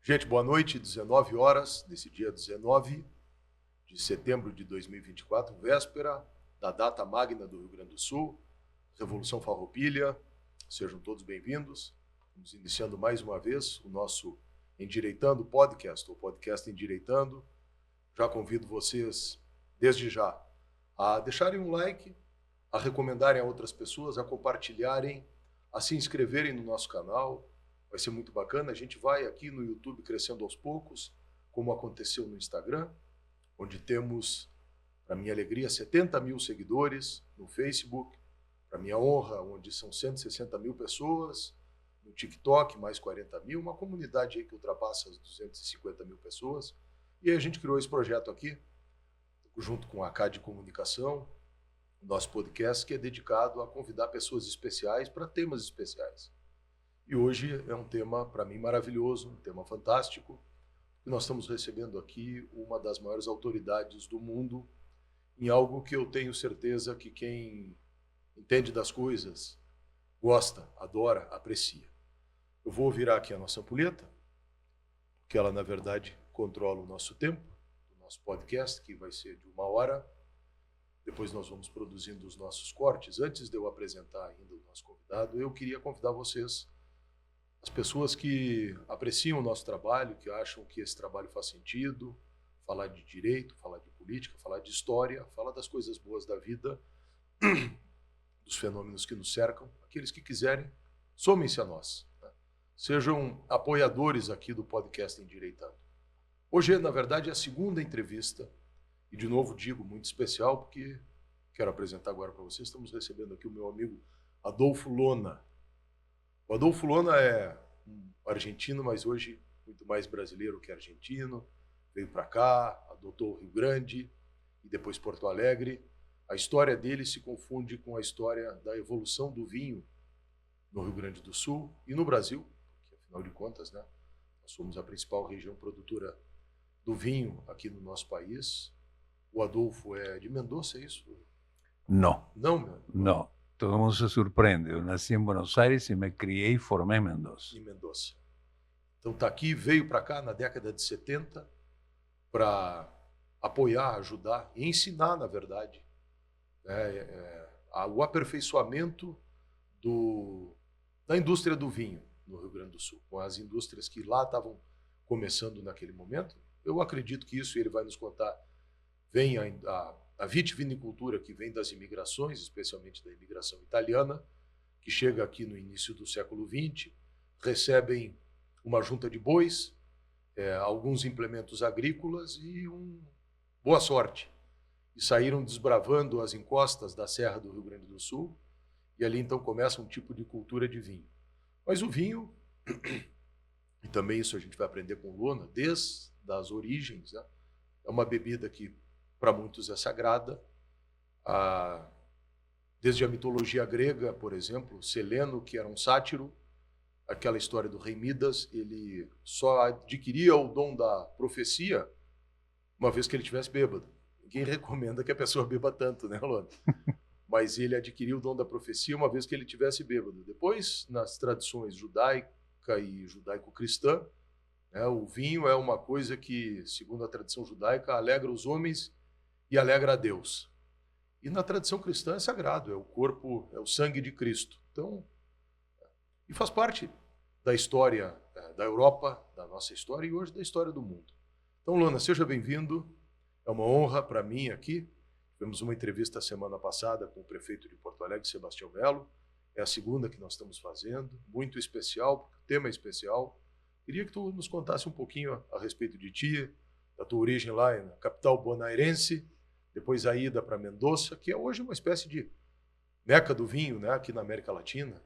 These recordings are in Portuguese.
Gente, boa noite, 19 horas, nesse dia 19 de setembro de 2024, véspera da data magna do Rio Grande do Sul, Revolução Farroupilha. Sejam todos bem-vindos. Estamos iniciando mais uma vez o nosso Endireitando Podcast, ou Podcast Endireitando. Já convido vocês, desde já, a deixarem um like, a recomendarem a outras pessoas, a compartilharem, a se inscreverem no nosso canal. Vai ser muito bacana. A gente vai aqui no YouTube crescendo aos poucos, como aconteceu no Instagram, onde temos, para minha alegria, 70 mil seguidores, no Facebook, para minha honra, onde são 160 mil pessoas, no TikTok, mais 40 mil, uma comunidade aí que ultrapassa as 250 mil pessoas. E aí a gente criou esse projeto aqui, junto com a CAD Comunicação, o nosso podcast, que é dedicado a convidar pessoas especiais para temas especiais. E hoje é um tema, para mim, maravilhoso, um tema fantástico. E nós estamos recebendo aqui uma das maiores autoridades do mundo em algo que eu tenho certeza que quem entende das coisas gosta, adora, aprecia. Eu vou virar aqui a nossa ampulheta, porque ela, na verdade, controla o nosso tempo, o nosso podcast, que vai ser de 1 hora. Depois nós vamos produzindo os nossos cortes. Antes de eu apresentar ainda o nosso convidado, eu queria convidar vocês, as pessoas que apreciam o nosso trabalho, que acham que esse trabalho faz sentido, falar de direito, falar de política, falar de história, falar das coisas boas da vida, dos fenômenos que nos cercam, aqueles que quiserem, somem-se a nós. Né? Sejam apoiadores aqui do podcast Endireitando. Hoje, na verdade, é a segunda entrevista, e de novo digo, muito especial, porque quero apresentar agora para vocês, estamos recebendo aqui o meu amigo Adolfo Lona. O Adolfo Lona é um argentino, mas hoje muito mais brasileiro que argentino. Veio para cá, adotou o Rio Grande e depois Porto Alegre. A história dele se confunde com a história da evolução do vinho no Rio Grande do Sul e no Brasil, porque afinal de contas, né, nós somos a principal região produtora do vinho aqui no nosso país. O Adolfo é de Mendoza, é isso? No, Não, meu. no. Todo mundo se surpreende. Eu nasci em Buenos Aires e me criei e formei em Mendoza. Em Mendoza. Então está aqui, veio para cá na década de 70 para apoiar, ajudar e ensinar, na verdade, o aperfeiçoamento da indústria do vinho no Rio Grande do Sul, com as indústrias que lá estavam começando naquele momento. Eu acredito que isso ele vai nos contar. Vem a vitivinicultura que vem das imigrações, especialmente da imigração italiana, que chega aqui no início do século XX, recebem uma junta de bois, alguns implementos agrícolas e boa sorte. E saíram desbravando as encostas da Serra do Rio Grande do Sul, e ali então começa um tipo de cultura de vinho. Mas o vinho, e também isso a gente vai aprender com o Lona, desde as origens, né? É uma bebida que para muitos é sagrada. Desde a mitologia grega, por exemplo, Seleno, que era um sátiro, aquela história do rei Midas, ele só adquiria o dom da profecia uma vez que ele estivesse bêbado. Ninguém recomenda que a pessoa beba tanto, né, Lona? Mas ele adquiriu o dom da profecia uma vez que ele estivesse bêbado. Depois, nas tradições judaica e judaico-cristã, né, o vinho é uma coisa que, segundo a tradição judaica, alegra os homens e alegra a Deus. E na tradição cristã é sagrado, é o corpo, é o sangue de Cristo. Então, e faz parte da história da Europa, da nossa história e hoje da história do mundo. Então, Lona, seja bem-vindo. É uma honra para mim aqui. Tivemos uma entrevista semana passada com o prefeito de Porto Alegre, Sebastião Melo. É a segunda que nós estamos fazendo, muito especial, porque o tema é especial. Queria que tu nos contasse um pouquinho a respeito de ti, da tua origem lá na capital bonaerense, depois a ida para Mendoza, que é hoje uma espécie de meca do vinho, né, aqui na América Latina.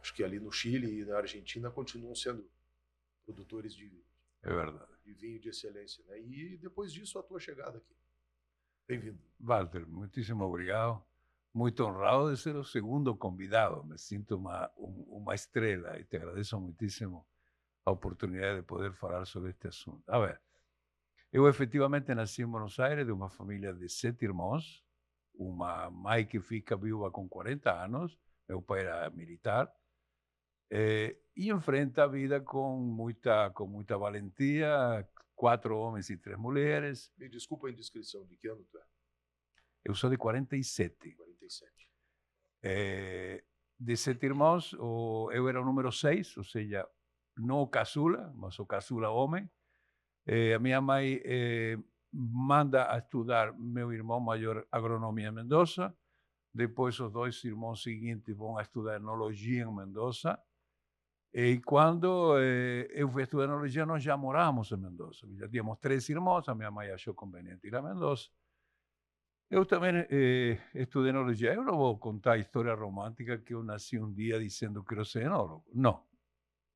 Acho que ali no Chile e na Argentina continuam sendo produtores de vinho de excelência. Né? E depois disso, a tua chegada aqui. Bem-vindo. Walter, muitíssimo obrigado. Muito honrado de ser o segundo convidado. Me sinto uma estrela e te agradeço muitíssimo a oportunidade de poder falar sobre este assunto. A ver, eu efetivamente nasci em Buenos Aires de uma família de 7 irmãos, uma mãe que fica viúva com 40 anos, meu pai era militar, E enfrenta a vida com muita valentia, 4 homens e 3 mulheres. Me desculpa a indiscrição, de que ano tu é? Eu sou de 47. 47. De 7 irmãos, eu era o número 6, ou seja, não o caçula, mas o caçula homem. A minha mãe manda a estudar meu irmão maior agronomia em Mendoza. Depois os 2 irmãos seguintes vão a estudar enologia em Mendoza. E quando eu fui estudar enologia, nós já morávamos em Mendoza. Já tínhamos 3 irmãos, a minha mãe achou conveniente ir a Mendoza. Eu também estudei enologia. Eu não vou contar a história romântica que eu nasci um dia dizendo que quero ser enólogo. Não.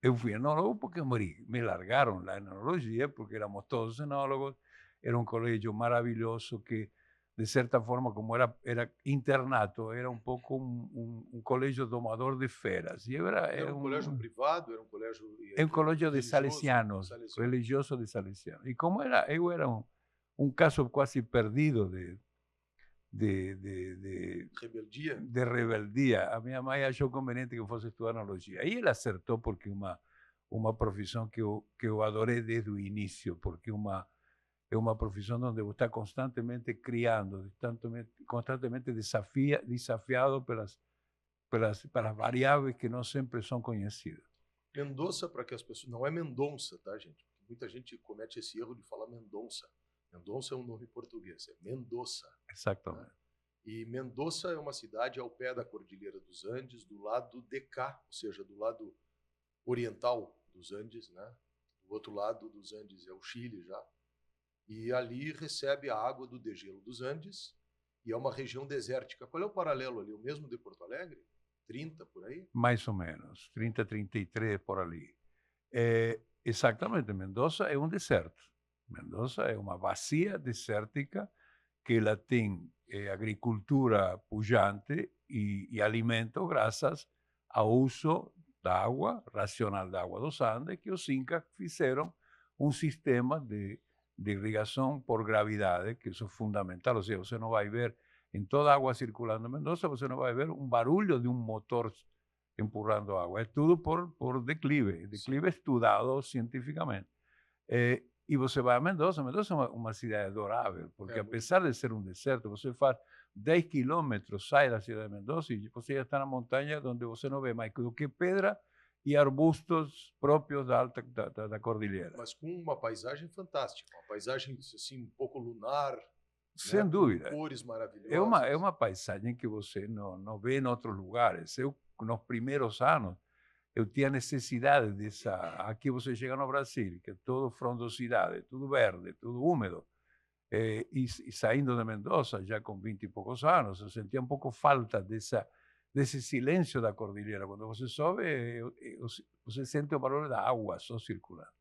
Eu fui enólogo porque me largaram lá em enologia, porque éramos todos enólogos. Era um colégio maravilhoso que, de certa forma, como era internato, era um pouco um colégio domador de feras. E eu Era um colégio privado? Era um colégio é um colégio de religioso? salesianos, religioso de salesianos. E como eu era um caso quase perdido Rebeldia? de rebeldia, a minha mãe achou conveniente que eu fosse estudar enologia. E ele acertou porque uma profissão que eu adorei desde o início, porque é uma profissão onde você está constantemente criando, constantemente desafiado pelas variáveis que não sempre são conhecidas. Mendoza, para que as pessoas... Não é Mendonça, tá, gente? Muita gente comete esse erro de falar Mendonça. Mendonça é um nome português, é Mendoza. Exatamente. Né? E Mendoza é uma cidade ao pé da Cordilheira dos Andes, do lado de cá, ou seja, do lado oriental dos Andes, né? Do outro lado dos Andes é o Chile já. E ali recebe a água do degelo dos Andes e é uma região desértica. Qual é o paralelo ali? O mesmo de Porto Alegre? 30 por aí? Mais ou menos, 30, 33 por ali. Exatamente, Mendoza é um deserto. Mendoza é uma bacia desértica que ela tem agricultura pujante e alimento graças ao uso da água, racional da água dos Andes, que os incas fizeram um sistema de irrigação por gravidade, que isso é fundamental. Ou seja, você não vai ver em toda a água circulando em Mendoza, você não vai ver um barulho de um motor empurrando água. É tudo por declive estudado cientificamente. E você vai a Mendoza. Mendoza é uma cidade adorável, porque apesar de ser um deserto, você faz 10 quilômetros, sai da cidade de Mendoza e você já está na montanha onde você não vê mais do que pedra e arbustos próprios da cordilheira. Mas com uma paisagem fantástica, uma paisagem assim, um pouco lunar, sem dúvida. Com cores maravilhosas. É uma paisagem que você não vê em outros lugares. Eu, nos primeiros anos, eu tinha necessidade dessa... Aqui você chega no Brasil, que é tudo frondosidade, tudo verde, tudo úmido. E saindo de Mendoza, já com 20 e poucos anos, eu sentia um pouco falta desse silêncio da cordilheira. Quando você sobe, você sente o barulho da água só circulando.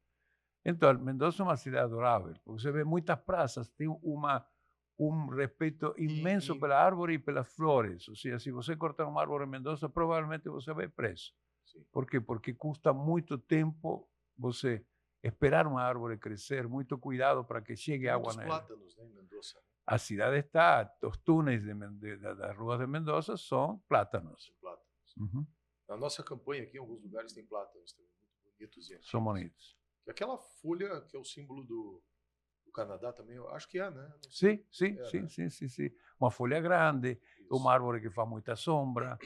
Então, Mendoza é uma cidade adorável, porque você vê muitas praças, tem um respeito imenso pela árvore e pelas flores. Ou seja, se você cortar uma árvore em Mendoza, provavelmente você vai preso. Sim. Por quê? Porque custa muito tempo você esperar uma árvore crescer, muito cuidado para que chegue água nela. Plátanos, né, em Mendoza. A cidade está, os túneis das ruas de Mendoza são plátanos. Plátanos. Uhum. Na nossa campanha aqui, em alguns lugares tem plátanos também, muito bonitos. E são bonitos. E aquela folha que é o símbolo do Canadá também, eu acho que é, né? Sim. Uma folha grande, isso. Uma árvore que faz muita sombra.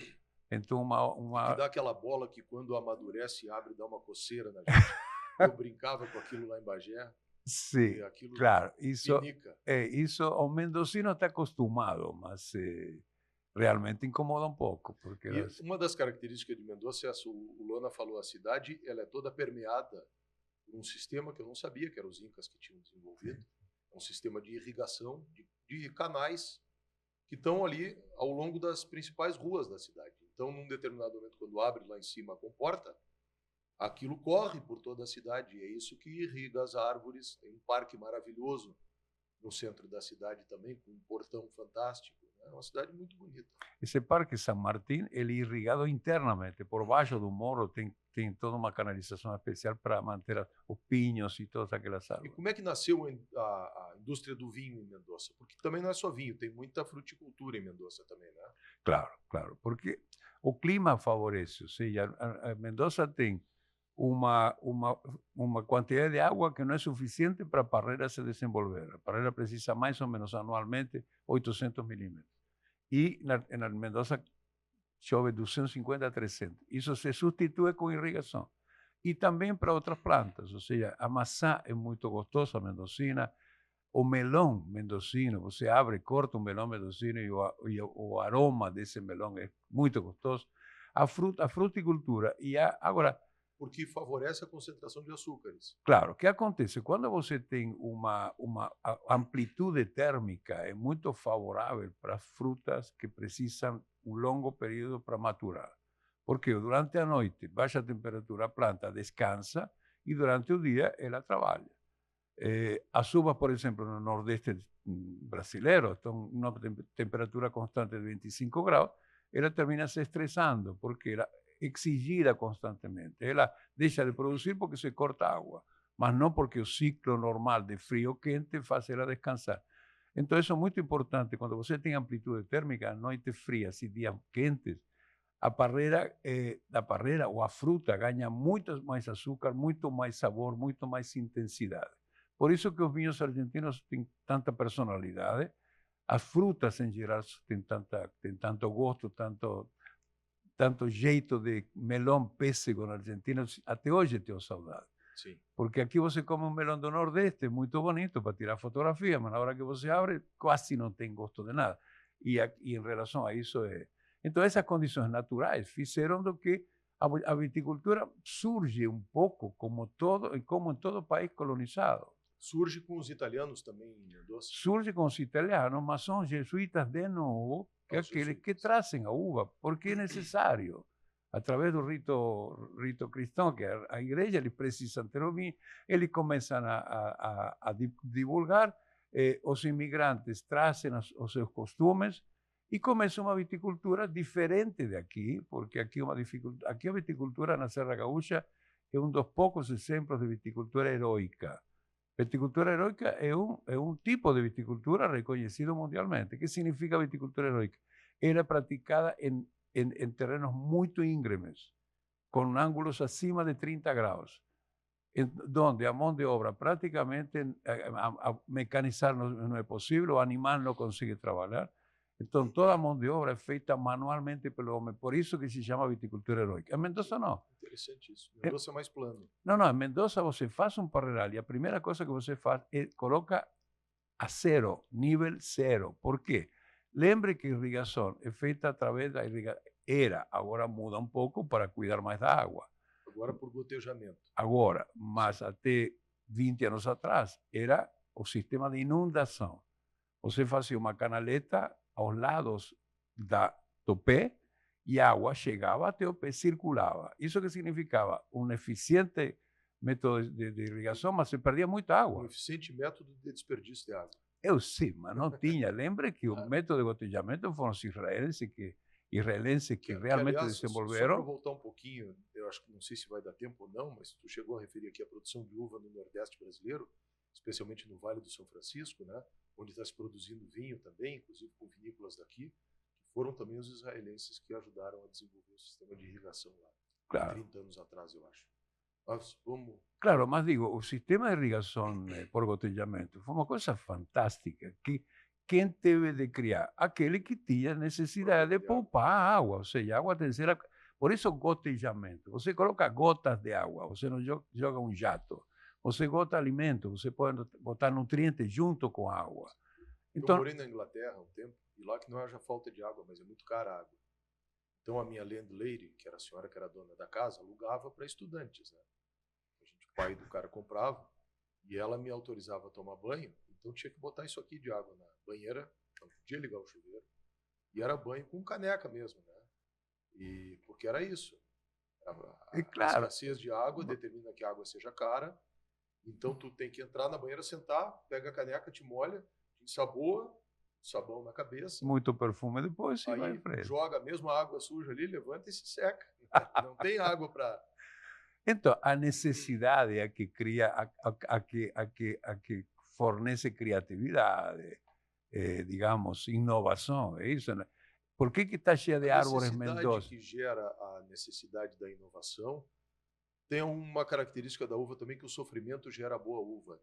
Então, que dá aquela bola que quando amadurece abre e dá uma coceira na gente. Eu brincava com aquilo lá em Bagé. Sim, claro. Isso o mendocino está acostumado, mas realmente incomoda um pouco. Porque uma das características de Mendoza é essa, o Luana falou, a cidade ela é toda permeada por um sistema que eu não sabia que eram os incas que tinham desenvolvido. É um sistema de irrigação, de canais que estão ali ao longo das principais ruas da cidade. Então, num determinado momento, quando abre lá em cima a comporta, aquilo corre por toda a cidade, e é isso que irriga as árvores. Tem um parque maravilhoso no centro da cidade também, com um portão fantástico, né? uma cidade muito bonita. Esse Parque San Martín, ele é irrigado internamente. Por baixo do morro tem toda uma canalização especial para manter os pinhos e todas aquelas E árvores. como é que nasceu a indústria do vinho em Mendoza? Porque também não é só vinho, tem muita fruticultura em Mendoza também, né? Claro, claro, porque o clima favorece, ou seja, a Mendoza tem uma quantidade de água que não é suficiente para a parreira se desenvolver. A parreira precisa mais ou menos anualmente 800 milímetros. E na Mendoza chove 250 a 300. Isso se substitui com irrigação. E também para outras plantas, ou seja, a maçã é muito gostosa, a mendocina, o melão mendocino, você abre, corta um melão mendocino e o aroma desse melão é muito gostoso. A fruticultura. Agora, Porque favorece a concentração de açúcares. claro, o que acontece? Quando você tem uma amplitude térmica, é muito favorável para frutas que precisam um longo período para maturar. Porque durante a noite, baixa temperatura, a planta descansa e durante o dia ela trabalha. As uvas, por exemplo, no Nordeste brasileiro, estão numa temperatura constante de 25 graus, ela termina se estressando, porque ela é exigida constantemente. Ela deixa de produzir porque se corta água, mas não porque o ciclo normal de frio-quente faz ela descansar. Então, isso é muito importante. Quando você tem amplitude térmica, noites frias e dias quentes, a parreira ou a fruta ganha muito mais açúcar, muito mais sabor, muito mais intensidade. Por isso que os vinhos argentinos têm tanta personalidade, as frutas em geral têm tanto gosto, tanto jeito de melão pêssego na Argentina, até hoje tenho saudade. Sim. Porque aqui você come um melão do Nordeste, muito bonito para tirar fotografia, mas na hora que você abre, quase não tem gosto de nada. E em relação a isso, então essas condições naturais fizeram do que a viticultura surge um pouco como em todo país colonizado. Surge com os italianos também em Mendoza? Surge com os italianos, mas são jesuítas de novo, que é aqueles que trazem a uva, porque é necessário. Através do rito cristão, que a igreja, eles precisam ter o vinho, eles começam a divulgar, os imigrantes trazem os seus costumes e começa uma viticultura diferente de aqui, porque aqui a viticultura na Serra Gaúcha é um dos poucos exemplos de viticultura heroica. Viticultura heroica é um tipo de viticultura reconhecido mundialmente. O que significa viticultura heroica? Era praticada em terrenos muito íngremes, com ângulos acima de 30 graus, onde a mão de obra praticamente mecanizar não é possível, o animal não consegue trabalhar. Então, toda a mão de obra é feita manualmente pelo homem. Por isso que se chama viticultura heroica. Em Mendoza, não. Interessante isso. Mendoza é mais plano. Não, em Mendoza você faz um parreiral e a primeira coisa que você faz é coloca a zero, nível zero. Por quê? Lembre que a irrigação é feita através da irrigação. Agora muda um pouco para cuidar mais da água. Agora por gotejamento. Agora, mas até 20 anos atrás, era o sistema de inundação. Você fazia uma canaleta aos lados do pé e a água chegava até o pé, circulava. Isso que significava um eficiente método de irrigação, mas se perdia muita água. Um eficiente método de desperdício de água. Eu sei, mas não tinha. Lembre que o método de gotejamento foram os israelenses que realmente aliás, desenvolveram. Só para voltar um pouquinho, eu acho que não sei se vai dar tempo ou não, mas tu chegou a referir aqui a produção de uva no Nordeste brasileiro, especialmente no Vale do São Francisco, né, onde está se produzindo vinho também, inclusive com vinícolas daqui, que foram também os israelenses que ajudaram a desenvolver o sistema de irrigação lá, Claro. 30 anos atrás, eu acho. Mas vamos... Claro, mas digo, o sistema de irrigação por gotejamento foi uma coisa fantástica, que quem teve de criar? Aquele que tinha necessidade de poupar a água, ou seja, a água tem que ser... Por isso, gotejamento. Você coloca gotas de água, você não joga um jato. Você gota alimento, você pode botar nutrientes junto com a água. Então, eu morei na Inglaterra há um tempo, e lá que não haja falta de água, mas é muito cara a água. Então, a minha landlady, que era a senhora que era dona da casa, alugava para estudantes, né? O pai do cara comprava e ela me autorizava a tomar banho, então tinha que botar isso aqui de água na banheira, não podia ligar o chuveiro, e era banho com caneca mesmo, né? E porque era isso. A escassez de água determina que a água seja cara, então tu tem que entrar na banheira, sentar, pega a caneca, te molha, te ensaboa sabão na cabeça, muito perfume depois e vai aí em frente. joga mesmo a água suja ali, levanta e se seca. Não tem água para... Então, a necessidade é que cria, a que fornece criatividade, digamos, inovação, é isso, né? Por que está cheia de A árvores necessidade Mendoza? que gera a necessidade da inovação tem uma característica da uva também, que o sofrimento gera boa uva.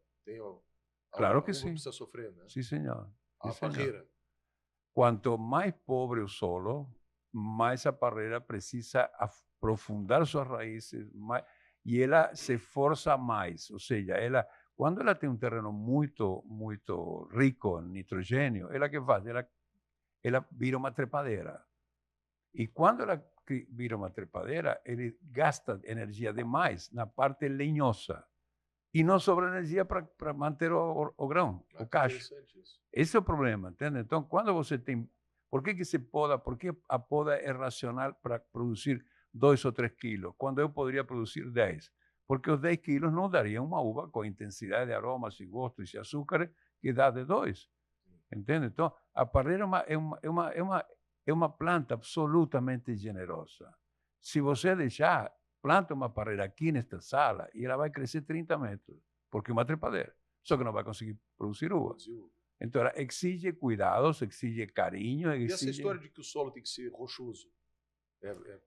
Claro A que uva sim. precisa sofrer, né? Sim, senhor. A Sim, senhor. parreira. Quanto mais pobre o solo, mais a parreira precisa aprofundar suas raízes e ela se esforça mais. Ou seja, quando ela tem um terreno muito rico em nitrogênio, ela que faz? Ela vira uma trepadeira. E quando ela vira uma trepadeira, ele gasta energia demais na parte lenhosa. E não sobra energia para manter o grão, o cacho. Isso. Esse é o problema, entende? Então, quando você tem... Por que se poda? Por que a poda é racional para produzir 2 ou 3 quilos, quando eu poderia produzir 10? Porque os 10 quilos não dariam uma uva com intensidade de aromas e gostos e açúcares que dá de 2. Entende? Então, a parreira é uma planta absolutamente generosa. Se você deixar, planta uma parreira aqui nesta sala e ela vai crescer 30 metros, porque é uma trepadeira. Só que não vai conseguir produzir uva. Então, ela exige cuidados, exige carinho. E essa história de que o solo tem que ser rochoso,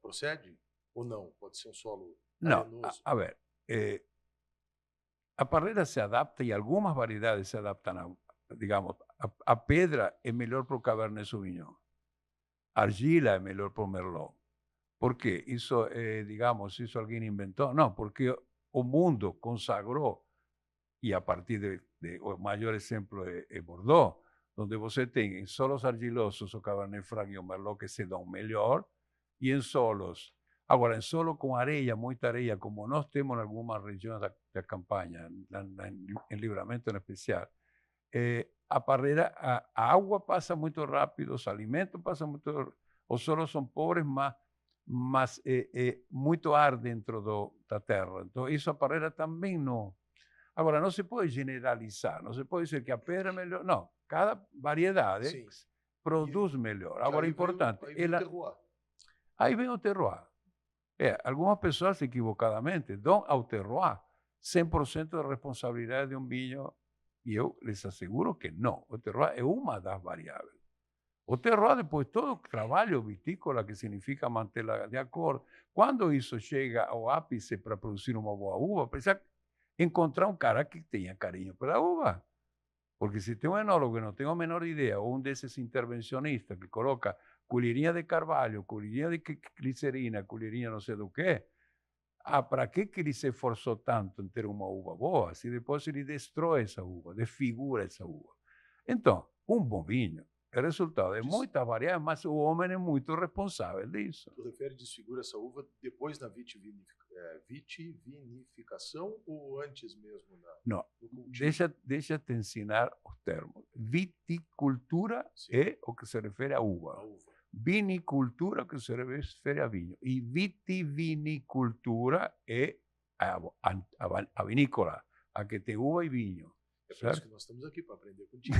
procede ou não? Pode ser um solo arenoso? Não, a ver, a parreira se adapta e algumas variedades se adaptam, digamos, a pedra é melhor para o Cabernet Sauvignon, argila é melhor para o Merlot. Por quê? Isso, digamos, isso alguém inventou? Não, porque o mundo consagrou, e a partir o maior exemplo é Bordeaux, onde você tem em solos argilosos o Cabernet Franc e o Merlot que se dão melhor, e em solos... Agora, em solo com areia, muita areia, como nós temos em algumas regiões da campanha, em Livramento em especial, a parreira, a água passa muito rápido, os alimentos passam muito... Os solos são pobres, mas muito ar dentro da terra. Então, isso a parreira também não... Agora, não se pode generalizar, não se pode dizer que a pedra é melhor. Não, cada variedade Sim. produz melhor. Agora, é importante... Aí vem o terroir. Algumas pessoas equivocadamente dão ao terroir 100% de responsabilidade de um vinho, e eu les asseguro que não. O terroir é uma das variáveis. O terroir, depois, todo o trabalho vitícola, que significa mantê-la de acordo. Quando isso chega ao ápice para produzir uma boa uva, precisa encontrar um cara que tenha carinho pela uva. Porque se tem um enólogo que não tem a menor ideia, ou um desses intervencionistas que coloca colherinha de carvalho, colherinha de glicerina, colherinha não sei do quê, para que ele se esforçou tanto em ter uma uva boa, se depois ele destrói essa uva, desfigura essa uva? Então, um bom vinho é resultado de muitas variáveis, mas o homem é muito responsável disso. Tu refere desfigura essa uva depois na vitivinificação ou antes mesmo? Não, deixa te ensinar os termos. Viticultura é o que se refere à uva. Vinicultura é o que se refere a vinho. E vitivinicultura é a vinícola, a que tem uva e vinho. É por isso que nós estamos aqui, para aprender contigo.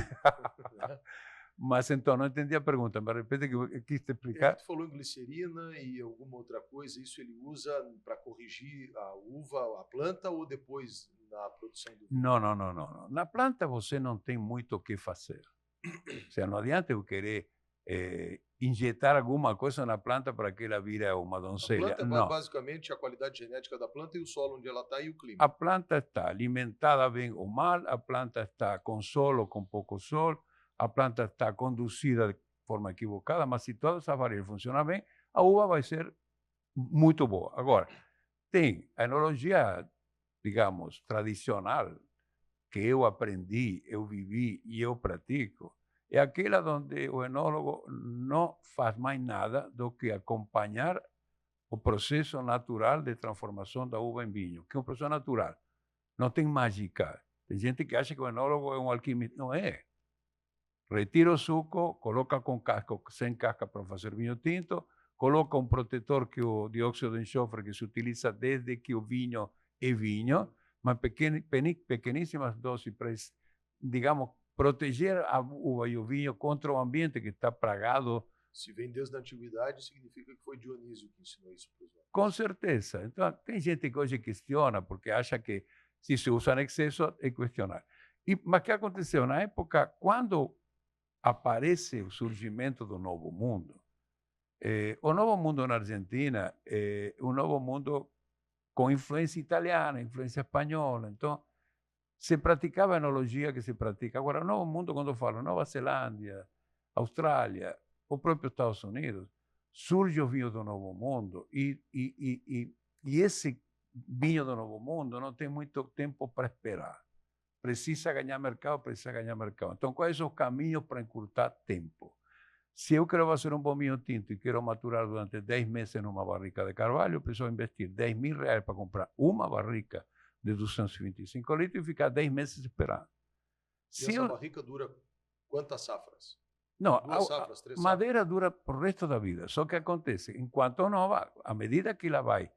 Mas então, não entendi a pergunta, mas repete que eu quis te explicar. Tu falou em glicerina e alguma outra coisa, isso ele usa para corrigir a uva, a planta, ou depois na produção do vinho? Não. Na planta você não tem muito o que fazer. Ou seja, não adianta eu querer injetar alguma coisa na planta para que ela vire uma doncelha. A planta é basicamente a qualidade genética da planta e o solo onde ela está e o clima. A planta está alimentada bem ou mal, a planta está com sol ou com pouco sol, a planta está conduzida de forma equivocada, mas se todas essas variáveis funcionam bem, a uva vai ser muito boa. Agora, tem a enologia, digamos, tradicional, que eu aprendi, eu vivi e eu pratico, é aquela onde o enólogo não faz mais nada do que acompanhar o processo natural de transformação da uva em vinho, que é um processo natural. Não tem mágica. Tem gente que acha que o enólogo é um alquimista. Não é. Retira o suco, coloca com casca, sem casca para fazer vinho tinto, coloca um protetor que é o dióxido de enxofre, que se utiliza desde que o vinho é vinho, mas pequeníssimas doses para, digamos, proteger a uva e o vinho contra o ambiente que está plagado. Se vem desde a antiguidade, significa que foi Dionísio que ensinou isso para os homens. Com certeza. Então, tem gente que hoje questiona, porque acha que se se usa em excesso, é questionar. Mas o que aconteceu? Na época, quando aparece o surgimento do Novo Mundo, o Novo Mundo na Argentina é um novo mundo com influência italiana, influência espanhola. Então, se praticava a enologia que se pratica. Agora, o Novo Mundo, quando eu falo Nova Zelândia, Austrália, o próprio Estados Unidos, surge o vinho do Novo Mundo e esse vinho do Novo Mundo não tem muito tempo para esperar. Precisa ganhar mercado, precisa ganhar mercado. Então, quais são os caminhos para encurtar tempo? Se eu quero fazer um bom vinho tinto e quero maturar durante 10 meses numa barrica de carvalho, eu preciso investir R$10.000 para comprar uma barrica de 225 litros e ficar 10 meses esperando. E essa barrica dura quantas safras? Não, 2 safras, 3 madeira safras? dura por resto da vida. Só que acontece, enquanto nova, à medida que ela vai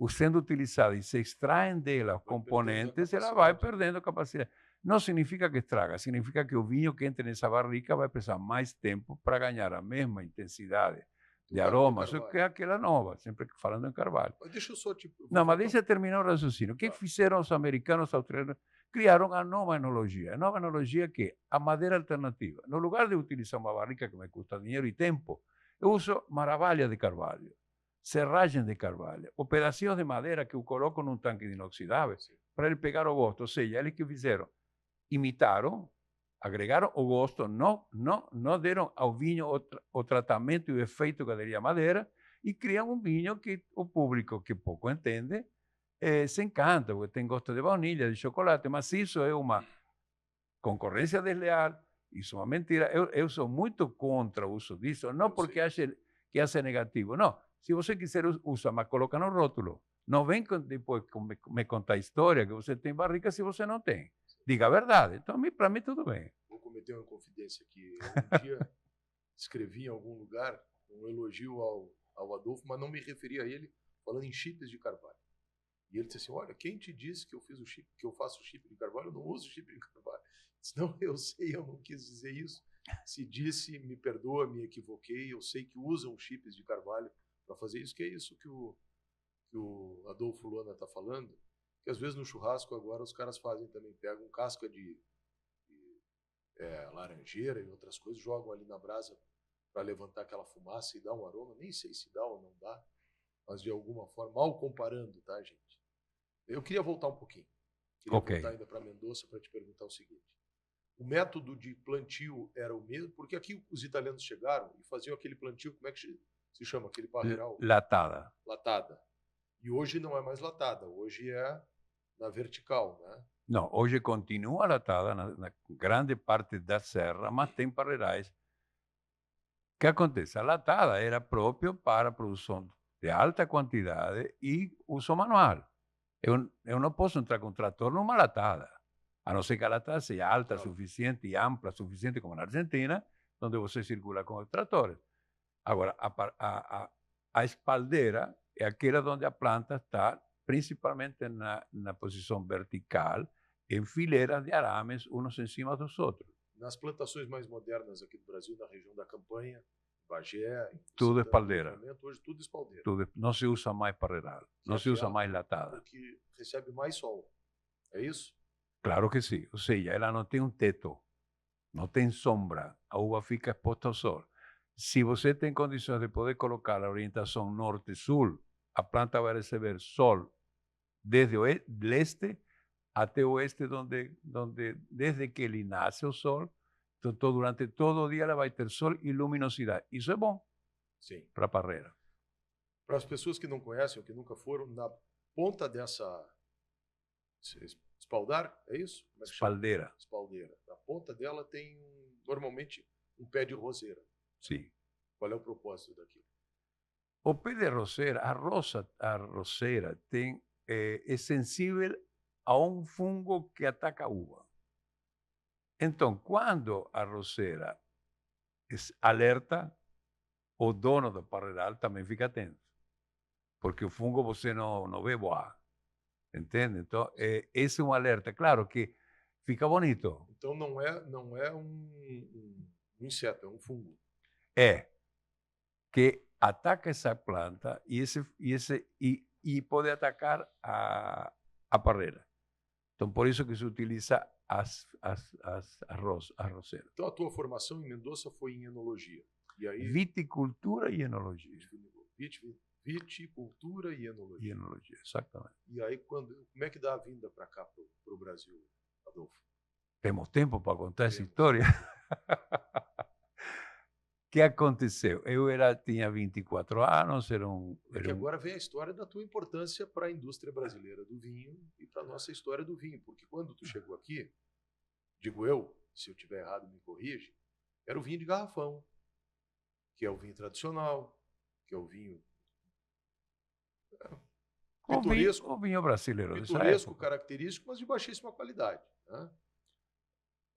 sendo utilizada e se extraem dela os componentes, ela vai perdendo capacidade. Não significa que estraga, significa que o vinho que entra nessa barrica vai precisar mais tempo para ganhar a mesma intensidade de aroma, só que é aquela nova, sempre falando em carvalho. Mas deixa eu só Não, mas deixa eu terminar o raciocínio. O que fizeram os americanos, os australianos? Criaram a nova enologia. A nova enologia que é a madeira alternativa. No lugar de utilizar uma barrica que me custa dinheiro e tempo, eu uso maravilha de carvalho, serragem de carvalho, ou pedacinhos de madeira que eu coloco num tanque de inoxidável para ele pegar o gosto. Ou seja, eles que fizeram, imitaram, agregaram o gosto, não deram ao vinho o tratamento e o efeito que daria a madeira, e criam um vinho que o público que pouco entende se encanta, porque tem gosto de baunilha, de chocolate, mas isso é uma concorrência desleal, isso é uma mentira. Eu sou muito contra o uso disso, não porque ache que é negativo, não. Se você quiser, usa, mas coloca no rótulo. Não vem depois me contar a história que você tem barrica se você não tem. Diga a verdade. Então, para mim, tudo bem. Vou cometer uma confidência aqui. Um dia escrevi em algum lugar um elogio ao Adolfo, mas não me referi a ele, falando em chips de carvalho. E ele disse assim, olha, quem te disse que eu faço chip de carvalho? Eu não uso chip de carvalho. Eu disse, não, eu sei, eu não quis dizer isso. Se disse, me perdoa, me equivoquei. Eu sei que usam chips de carvalho para fazer isso, que é isso que o Adolfo Luana está falando, que às vezes no churrasco agora os caras fazem também, pegam casca de laranjeira e outras coisas, jogam ali na brasa para levantar aquela fumaça e dar um aroma, nem sei se dá ou não dá, mas de alguma forma, mal comparando, tá, gente? Eu queria voltar um pouquinho, voltar ainda para Mendoza para te perguntar o seguinte, o método de plantio era o mesmo, porque aqui os italianos chegaram e faziam aquele plantio, como é que se chama aquele parreiral? Latada. E hoje não é mais latada, hoje é na vertical, né? Não, hoje continua latada na grande parte da serra, mas tem parreirais. O que acontece? A latada era próprio para a produção de alta quantidade e uso manual. Eu não posso entrar com trator numa latada, a não ser que a latada seja alta, suficiente e ampla, suficiente como na Argentina, onde você circula com os tratores. Agora, a espaldeira é aquela onde a planta está principalmente na posição vertical, em fileiras de arames, uns em cima dos outros. Nas plantações mais modernas aqui do Brasil, na região da Campanha, Bagé, tudo espaldeira. Hoje tudo espaldeira. Não se usa mais parreiral, não se usa mais latada. Porque recebe mais sol, é isso? Claro que sim, ou seja, ela não tem um teto, não tem sombra, a uva fica exposta ao sol. Se você tem condições de poder colocar a orientação norte-sul, a planta vai receber sol desde o leste até o oeste, desde que ele nasce o sol, então durante todo o dia ela vai ter sol e luminosidade. Isso é bom para a parreira. Para as pessoas que não conhecem ou que nunca foram, na ponta dessa espaldar, é isso? Espaldeira. Espaldeira. Na ponta dela tem normalmente um pé de roseira. Sim. Qual é o propósito daquilo? O pé de roseira, a roseira é sensível a um fungo que ataca a uva. Então, quando a roseira alerta, o dono do parreiral também fica atento, porque o fungo você não vê voar, entende? Então, esse é um alerta. Claro que fica bonito. Então não é um inseto, é um fungo. É, que ataca essa planta e pode atacar a parreira. Então, por isso que se utiliza as arroceiras. Então a tua formação em Mendoza foi em enologia. E aí Viticultura e enologia. viticultura e enologia. E enologia, exatamente. E aí como é que dá a vinda para cá, para o Brasil, Adolfo? Temos tempo para contar essa Temos. história? O que aconteceu? Eu tinha 24 anos, Porque agora vem a história da tua importância para a indústria brasileira do vinho e para a nossa história do vinho. Porque quando tu chegou aqui, digo eu, se eu estiver errado me corrige, era o vinho de garrafão, que é o vinho tradicional, que é o vinho pitoresco, o vinho brasileiro dessa pitoresco, época. característico, mas de baixíssima qualidade. Né?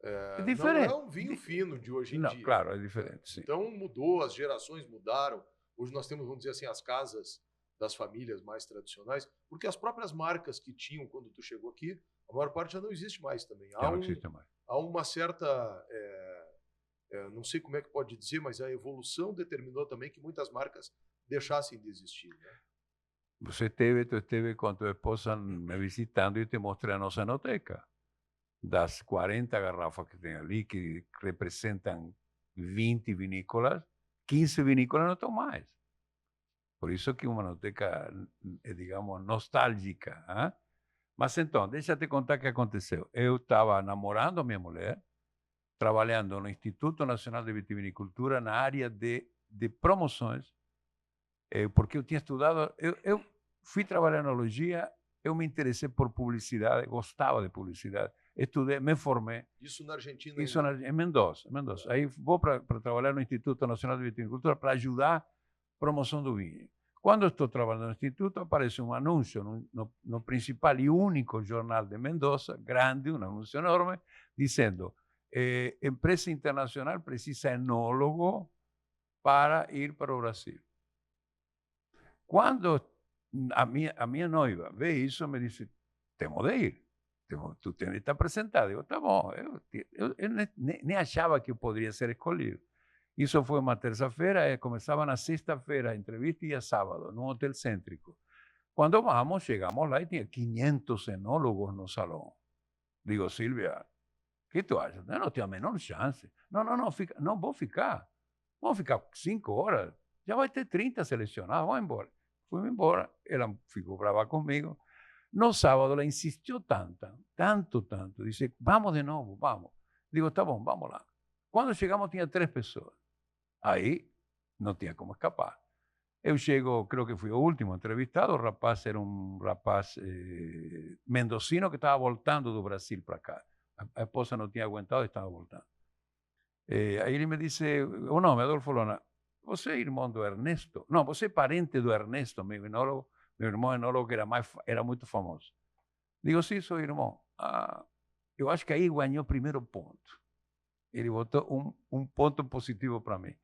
É Não diferente. é um vinho fino de hoje em Não, dia. claro, é diferente, sim. Então mudou, as gerações mudaram. Hoje nós temos, vamos dizer assim, as casas das famílias mais tradicionais, porque as próprias marcas que tinham quando tu chegou aqui, a maior parte já não existe mais também. Já não existe mais. Há uma certa, não sei como é que pode dizer, mas a evolução determinou também que muitas marcas deixassem de existir. Né? Tu esteve com tua esposa me visitando e te mostrei a nossa enoteca. Das 40 garrafas que tem ali, que representam 20 vinícolas, 15 vinícolas não estão mais. Por isso que uma enoteca é, digamos, nostálgica. Hein? Mas então, deixa eu te contar o que aconteceu. Eu estava namorando a minha mulher, trabalhando no Instituto Nacional de Vitivinicultura na área de promoções, porque eu tinha estudado, eu fui trabalhar em enologia, eu me interessei por publicidade, gostava de publicidade, estudei, me formei. Isso na Argentina? Isso em Mendoza. Aí vou para trabalhar no Instituto Nacional de Vitivinicultura para ajudar a promoção do vinho. Quando eu estou trabalhando no Instituto, aparece um anúncio no principal e único jornal de Mendoza, grande, um anúncio enorme, dizendo empresa internacional precisa enólogo para ir para o Brasil. Quando a minha noiva vê isso, me disse, temos de ir. Tu tens de estar apresentado. Eu, tá bom. Eu nem achava que eu poderia ser escolhido. Isso foi uma terça-feira, começava na sexta-feira a entrevista e ia sábado, num hotel cêntrico. Quando chegamos lá e tinha 500 enólogos no salão. Digo, Silvia, o que tu achas? Eu não tenho a menor chance. Não, fica, não vou ficar. Vamos ficar 5 horas. Já vai ter 30 selecionados, vamos embora. Fui embora, ela ficou brava comigo. No sábado ela insistiu tanto, disse, vamos de novo, vamos. Digo, tá bom, vamos lá. Quando chegamos tinha 3 pessoas. Aí não tinha como escapar. Eu chego, creio que fui o último entrevistado, o rapaz era um rapaz mendocino que estava voltando do Brasil para cá. A esposa não tinha aguentado e estava voltando. Aí ele me disse, o nome, Adolfo Lona, você é irmão do Ernesto? Não, você é parente do Ernesto, meu enólogo. Meu irmão enólogo que era muito famoso. Digo, sim, sou irmão. Eu acho que aí ganhou o primeiro ponto. Ele botou um ponto positivo para mim.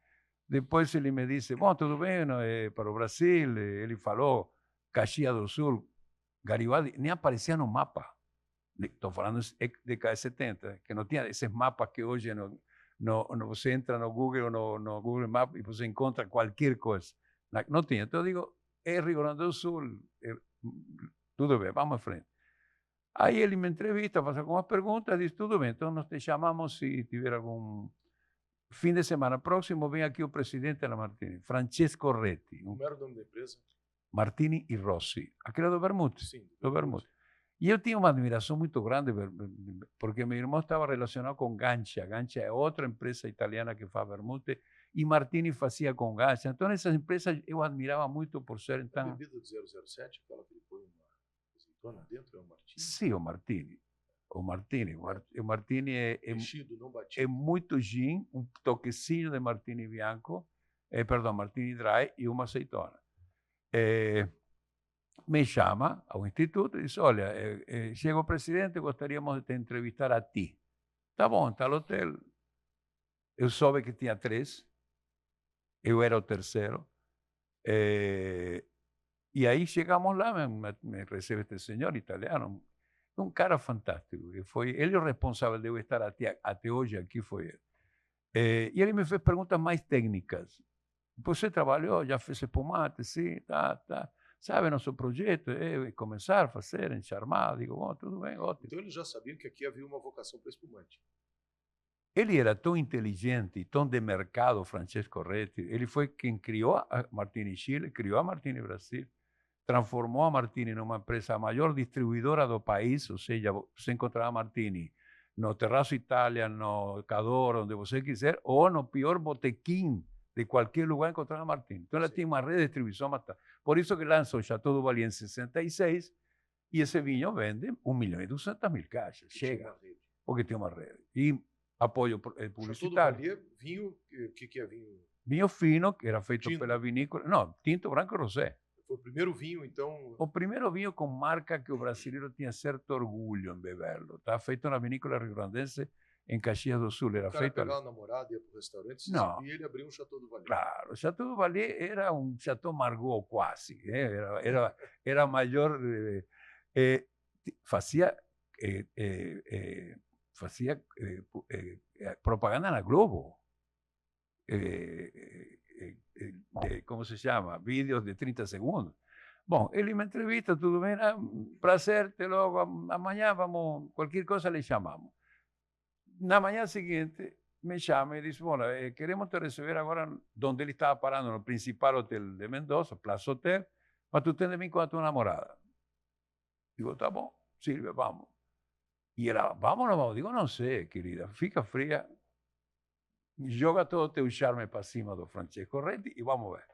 Depois ele me disse, bom, tudo bem, para o Brasil. Ele falou, Caxias do Sul, Garibaldi, nem aparecia no mapa. Estou falando de década de 70, que não tinha esses mapas que hoje você entra no Google ou no Google Maps e você encontra qualquer coisa. Não tinha. Então eu digo, é Rio Grande do Sul, tudo bem, vamos à frente. Aí ele me entrevista, faz algumas perguntas, diz, tudo bem, então nós te chamamos se tiver algum fim de semana próximo, vem aqui o presidente da Martini, Francesco Retti. Como era o nome da empresa? Martini e Rossi, aquele do Vermouth. Sim, do Vermouth. E eu tinha uma admiração muito grande, porque meu irmão estava relacionado com Gancia. Gancia é outra empresa italiana que faz Vermouth, e Martini fazia com Gancia. Então, essas empresas eu admirava muito por serem tão... A bebida do 007, aquela que ele põe uma azeitona dentro, é o Martini? Sim, o Martini. O Martini mexido, não batido. É muito gin, um toquezinho de Martini Bianco, Martini Dry e uma azeitona. Me chama ao instituto e diz, olha, chega o presidente, gostaríamos de te entrevistar a ti. Tá bom, está no hotel. Eu soube que tinha 3, eu era o terceiro. E aí chegamos lá, me recebe este senhor italiano. Um cara fantástico. Ele é o responsável de eu estar até hoje aqui, foi ele. E ele me fez perguntas mais técnicas. Você trabalhou, já fez espumante? Sim, tá. Sabe nosso projeto? É começar a fazer, enxarmar. Digo, bom, tudo bem, ótimo. Então eles já sabiam que aqui havia uma vocação para espumante. Ele era tão inteligente e tão de mercado, Francesco Reti. Ele foi quem criou a Martini Chile, criou a Martini Brasil, transformou a Martini numa empresa, a maior distribuidora do país, ou seja, você encontrará a Martini no Terraço Itália, no Cadoro, onde você quiser, ou no pior botequim de qualquer lugar encontrará a Martini. Então ela Sim. tem uma rede de distribuição bastante. Por isso que lançou o Chateau du Valier em 66, e esse vinho vende 1.200.000 caixas. Que tinha Chega, uma rede. porque tem uma rede. E apoio Chateau do publicitário. Valier, vinho, o que é vinho? Vinho fino, que era feito Tinto. pela vinícola. Não, tinto, branco e rosé. Foi o primeiro vinho, então. O primeiro vinho com marca que o brasileiro tinha certo orgulho em beberlo. Está feito na vinícola rio-grandense em Caxias do Sul. Era O cara feito ali. pegava a namorada, ia para o restaurante, se Não. exibia e ele abria um Chateau do Valier. Claro, o Chateau do Valier era um Chateau Margaux quase. Era maior. Fazia propaganda na Globo. Como se chama? Vídeos de 30 segundos. Bom, ele me entrevista, tudo bem, prazer, até logo, amanhã vamos, qualquer coisa le chamamos. Na manhã seguinte, me chama e diz, bom, queremos te receber agora onde ele estava parando, no principal hotel de Mendoza, Plaza Hotel, mas tu tens de vir com a tua namorada. Digo, tá bom, Silvia, vamos. E ela, vamos ou não vamos? Digo, não sei, querida, fica fria, joga todo o teu charme para cima do Francesco Reti e vamos ver.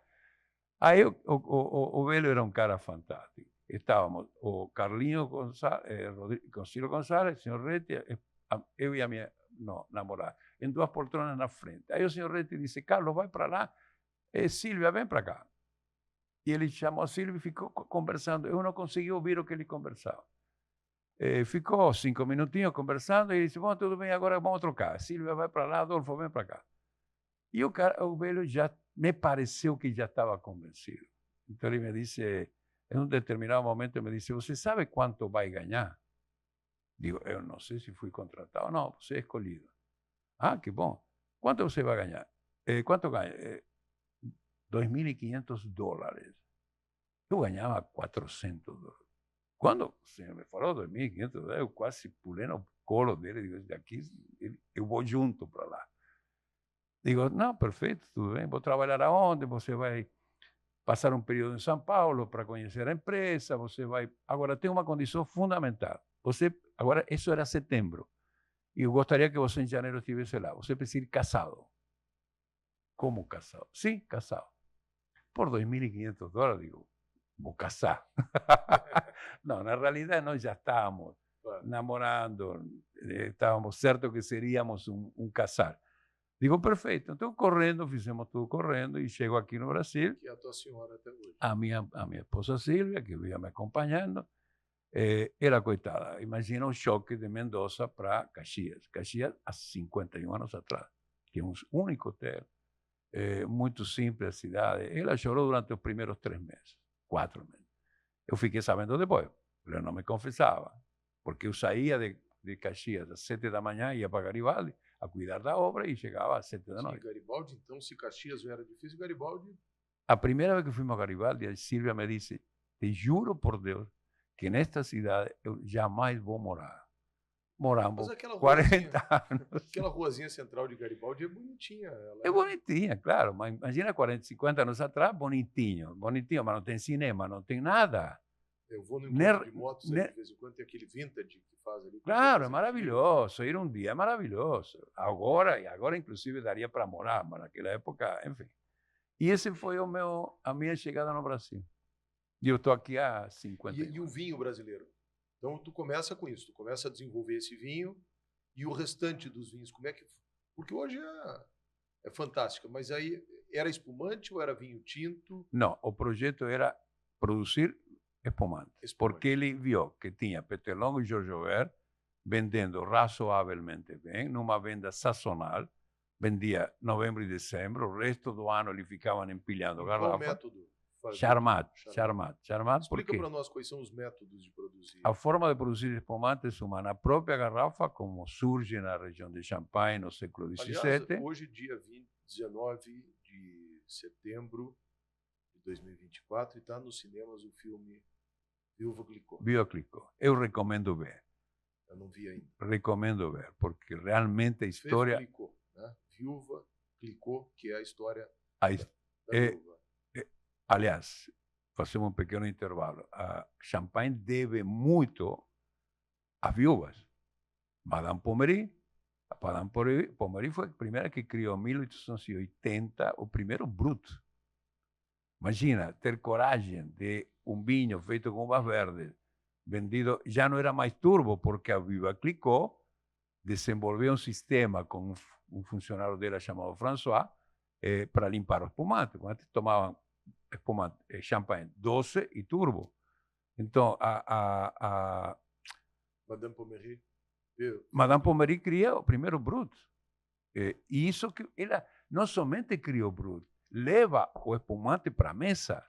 Aí o velho era um cara fantástico. Estávamos o Carlinhos Gonçalves, Concilio Gonçalves, o senhor Reti, eu e a minha namorada, em duas poltronas na frente. Aí o senhor Reti disse, Carlos, vai para lá, Silvia, vem para cá. E ele chamou a Silvia e ficou conversando. Eu não consegui ouvir o que ele conversava. Ficou 5 minutinhos conversando e disse, bom, tudo bem, agora vamos trocar. Silvia vai para lá, Adolfo vem para cá. E o velho já me pareceu que já estava convencido. Então ele me disse, em um determinado momento, me disse, você sabe quanto vai ganhar? Digo, eu não sei se fui contratado. Não, você é escolhido. Ah, que bom. Quanto você vai ganhar? Quanto ganha? $2.500. Eu ganhava $400. Quando o senhor me falou $2.500, eu quase pulei no colo dele. Digo, daqui eu vou junto para lá. Digo, não, perfeito, tudo bem. Vou trabalhar aonde? Você vai passar um período em São Paulo para conhecer a empresa. Você vai. Agora, tem uma condição fundamental. Agora, isso era setembro. E eu gostaria que você em janeiro estivesse lá. Você precisa ir casado. Como casado? Sim, casado. Por $2.500, digo, vou casar. Não, na realidade nós já estávamos namorando, estávamos certos que seríamos um casal. Digo, perfeito. Então, correndo, fizemos tudo correndo e chego aqui no Brasil. Que é a tua senhora até hoje. A minha esposa Silvia, que ia me acompanhando, era coitada. Imagina um choque de Mendoza para Caxias. Caxias há 51 anos atrás. Que é um único hotel. Muito simples a cidade. Ela chorou durante os primeiros 3 meses, 4 meses. Eu fiquei sabendo depois, ele não me confessava, porque eu saía de Caxias às 7 da manhã, ia para Garibaldi a cuidar da obra e chegava às 7 da noite. Garibaldi, então, se Caxias já era difícil, Garibaldi... A primeira vez que fomos a Garibaldi, a Silvia me disse, te juro por Deus, que nesta cidade eu jamais vou morar. Moramos 40 anos. Aquela ruazinha central de Garibaldi é bonitinha. É bonitinha, claro, mas imagina 40, 50 anos atrás, bonitinho, mas não tem cinema, não tem nada. Eu vou no encontro de motos aí, de vez em quando, tem aquele vintage que faz ali. Claro, é maravilhoso, ir um dia é maravilhoso. Agora inclusive daria para morar, mas naquela época, enfim. E esse foi a minha chegada no Brasil. E eu estou aqui há 50 anos. E o vinho brasileiro? Então, tu começa com isso, tu começa a desenvolver esse vinho e o restante dos vinhos, como é que... Porque hoje é fantástico, mas aí era espumante ou era vinho tinto? Não, o projeto era produzir espumante. Porque ele viu que tinha Peter Longo e Jorge Aubert vendendo razoavelmente bem, numa venda sazonal, vendia novembro e dezembro, o resto do ano eles ficavam empilhando garrafas. Qual método? Charmat. Explica para nós quais são os métodos de produção. produzir. A forma de produzir espumantes uma na própria garrafa, como surge na região de Champagne no século Aliás, XVII. hoje, dia 19 de setembro de 2024, e está nos cinemas o filme Viúva Clicquot. Viúva Clicquot. Eu recomendo ver. Eu não vi ainda. Recomendo ver, porque realmente a história... Veuve Clicquot, né? Viúva Clicquot, que é a história A, da é, viúva. aliás, fazemos um pequeno intervalo. A Champagne deve muito às viúvas. Madame Pommery. A Madame Pommery foi a primeira que criou, em 1880, o primeiro Brut. Imagina, ter coragem de um vinho feito com uvas verdes, vendido, já não era mais turbo, porque a Viúva Clicquot desenvolveu um sistema com um funcionário dela chamado François para limpar o espumante. Antes tomavam espumante, champanhe doce e turbo. Então, Madame Pommery. Madame Pommery cria o primeiro Brut. E isso que ela não somente criou Brut, leva o espumante para a mesa.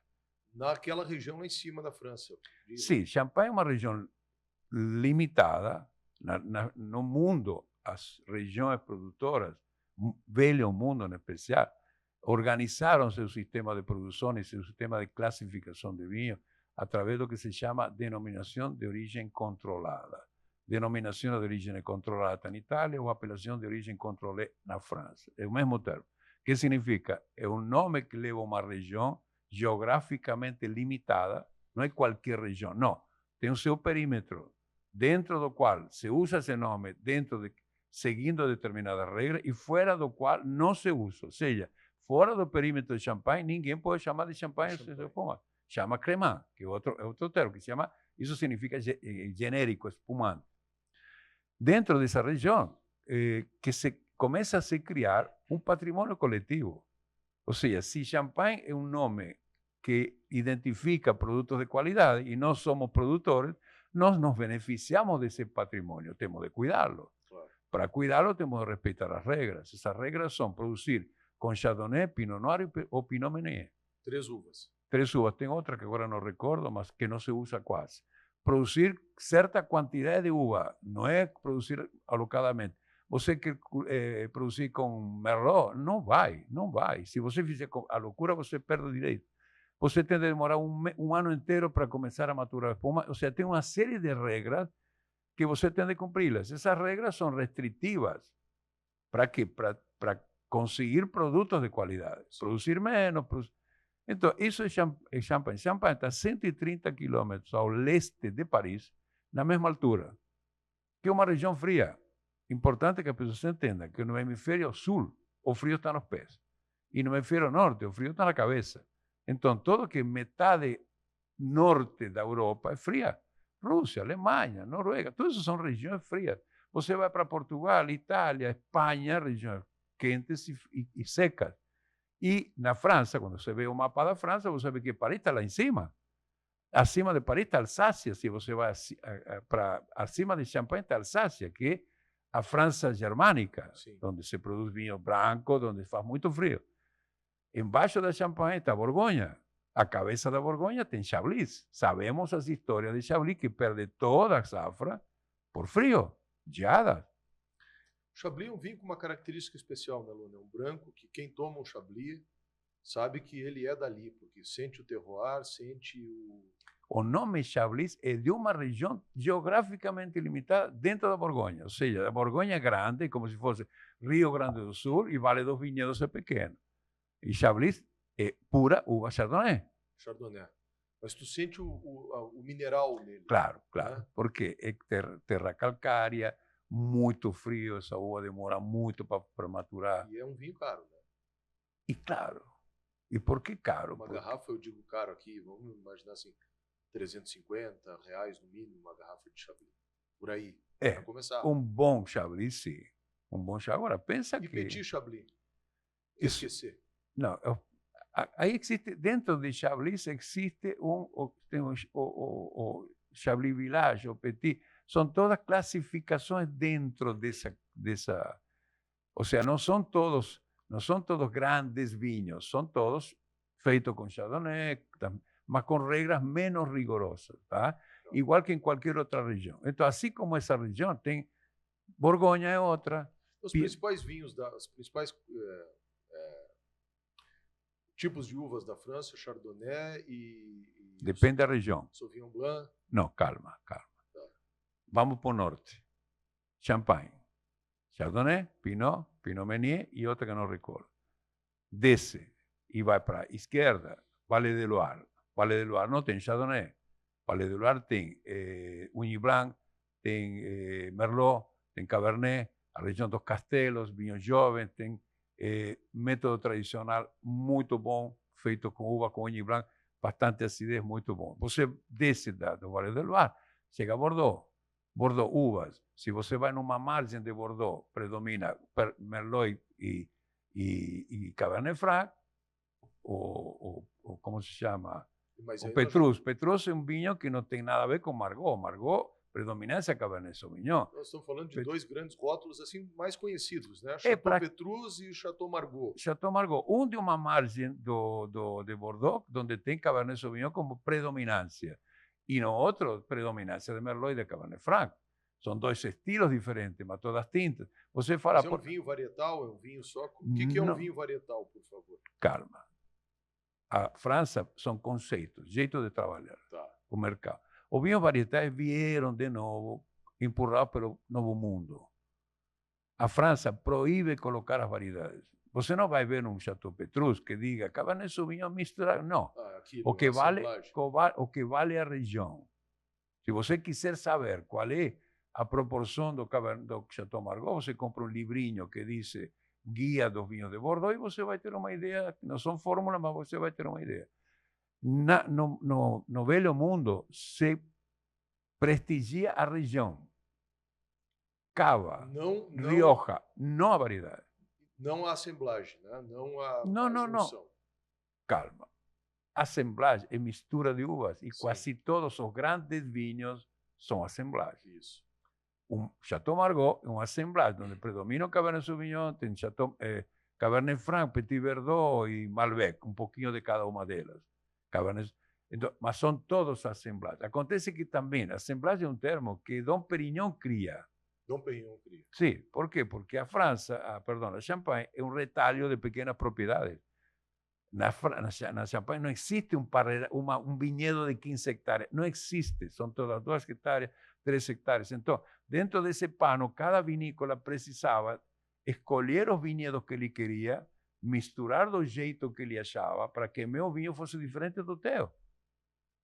Naquela região lá em cima da França. Sim, Champagne é uma região limitada. No mundo, as regiões produtoras, velho mundo em especial, organizaram seu sistema de produção e seu sistema de classificação de vinho através do que se chama denominação de origem controlada. Denominação de origem controlada está na Itália ou apelação de origem controlée na França. É o mesmo termo. O que significa? É um nome que leva a uma região geograficamente limitada, não é qualquer região, não. Tem o seu perímetro, dentro do qual se usa esse nome, seguindo determinadas regras, e fora do qual não se usa. Ou seja, fora do perímetro de Champagne, ninguém pode chamar de Champagne. Chama Cremant, que é outro termo, que se chama, isso significa genérico, espumante. Dentro dessa região, que se começa a se criar um patrimônio coletivo. Ou seja, se Champagne é um nome que identifica produtos de qualidade e nós somos produtores, nós nos beneficiamos desse patrimônio, temos de cuidá-lo. Claro. Para cuidá-lo, temos de respeitar as regras. Essas regras são produzir com Chardonnay, Pinot Noir ou Pinot Meunier. 3 uvas. 3 uvas. Tem outra que agora não recordo, mas que não se usa quase. Produzir certa quantidade de uva, não é produzir alocadamente. Você quer produzir com Merlot? Não vai. Se você fizer a loucura, você perde o direito. Você tem de demorar um ano inteiro para começar a maturar a espuma. Ou seja, tem uma série de regras que você tem de cumpri-las. Essas regras são restritivas. Para quê? Para conseguir produtos de qualidade. Produzir menos. Então, isso é Champagne. Champagne está a 130 quilômetros ao leste de Paris, na mesma altura, que é uma região fria. Importante que a pessoa entenda que no hemisfério sul o frio está nos pés e no hemisfério norte o frio está na cabeça. Então, todo que metade norte da Europa é fria. Rússia, Alemanha, Noruega, todas essas são regiões frias. Você vai para Portugal, Itália, Espanha, regiões quentes e secas. E na França, quando você vê o mapa da França, você vê que Paris está lá em cima. Acima de Paris está Alsácia. Se você vai para acima de Champagne está Alsácia, que é a França germânica, onde se produz vinho branco, onde faz muito frio. Embaixo da Champagne está Borgonha. A cabeça da Borgonha tem Chablis. Sabemos as histórias de Chablis, que perde toda a safra por frio, geadas. O Chablis é um vinho com uma característica especial, né, Luna? É um branco que quem toma um Chablis sabe que ele é dali, porque sente o terroir, sente o... O nome Chablis é de uma região geograficamente limitada dentro da Borgonha. Ou seja, a Borgonha é grande, como se fosse Rio Grande do Sul, e Vale dos Vinhedos é pequeno. E Chablis é pura uva Chardonnay. Chardonnay. Mas tu sente o mineral nele. Claro, né? Porque é terra calcária, muito frio, essa uva demora muito para maturar. E é um vinho caro, né? E claro. E por que caro? Uma garrafa, eu digo caro aqui, vamos imaginar assim, R$350 no mínimo, uma garrafa de Chablis. Por aí, para começar. Um bom Chablis, sim. Um bom Chablis. Agora, pensa que... E Petit Chablis? Esquecer. Não, aí existe, dentro de Chablis existe tem o Chablis Village, o Petit, são todas classificações dentro dessa... Ou seja, não são todos grandes vinhos, são todos feitos com Chardonnay, mas com regras menos rigorosas, tá? igual que em qualquer outra região. Então, assim como essa região tem, Borgonha é outra. Os principais vinhos, os principais tipos de uvas da França, Chardonnay Depende da região. Sauvignon Blanc. Não, calma. Tá. Vamos para o norte. Champagne, Chardonnay, Pinot Meunier e outra que não recordo. Desce e vai para a esquerda, Vale de Loire. Vale de Loire não tem Chardonnay. Vale de Loire tem Ugni Blanc, tem Merlot, tem Cabernet, a região dos castelos, vinhos jovens, tem método tradicional muito bom, feito com uva, com Ugni Blanc, bastante acidez, muito bom. Você desce do Vale de Loire, chega a Bordeaux, uvas. Se você vai numa margem de Bordeaux, predomina Merlot e Cabernet Franc, ou como se chama? O Petrus. Petrus é um vinho que não tem nada a ver com Margaux. Margaux, predominância Cabernet Sauvignon. Nós estamos falando de dois grandes rótulos assim mais conhecidos, né? Chateau Petrus e Chateau Margaux. Chateau Margaux, de uma margem de Bordeaux, onde tem Cabernet Sauvignon como predominância, e no outro, predominância de Merlot e de Cabernet Franc. São dois estilos diferentes, mas todas tintas. Você fala... Mas é um vinho varietal? É um vinho só? O que é um vinho varietal, por favor? Calma. A França são conceitos, jeito de trabalhar, o mercado. Os vinhos varietais vieram de novo, empurrados pelo novo mundo. A França proíbe colocar as variedades. Você não vai ver um Chateau Petrus que diga Cabernet Sauvignon misturado. Não. O que vale é a região. Se você quiser saber qual é a proporção do Chateau Margaux, você compra um livrinho que diz Guia dos Vinhos de Bordeaux e você vai ter uma ideia. Não são fórmulas, mas você vai ter uma ideia. No velho mundo se prestigia a região. Cava, Rioja, não a variedade. Não a assemblagem, né? Não a junção. Calma. Assemblagem é mistura de uvas e quase todos os grandes vinhos são assemblagens. Isso. Um Chateau Margaux é uma assemblagem onde predomina o Cabernet Sauvignon, tem Cabernet Franc, Petit Verdot e Malbec, um pouquinho de cada uma delas. Então, mas são todos assemblagens. Acontece que também, assemblagem é um termo que Dom Perignon cria. Dom Perignon cria. Sim, por quê? Porque a Champagne é um retalho de pequenas propriedades. Na Champagne não existe um vinhedo de 15 hectares. Não existe. São todas 2 hectares, 3 hectares. Então, dentro desse pano, cada vinícola precisava escolher os vinhedos que ele queria, misturar do jeito que ele achava, para que meu vinho fosse diferente do teu.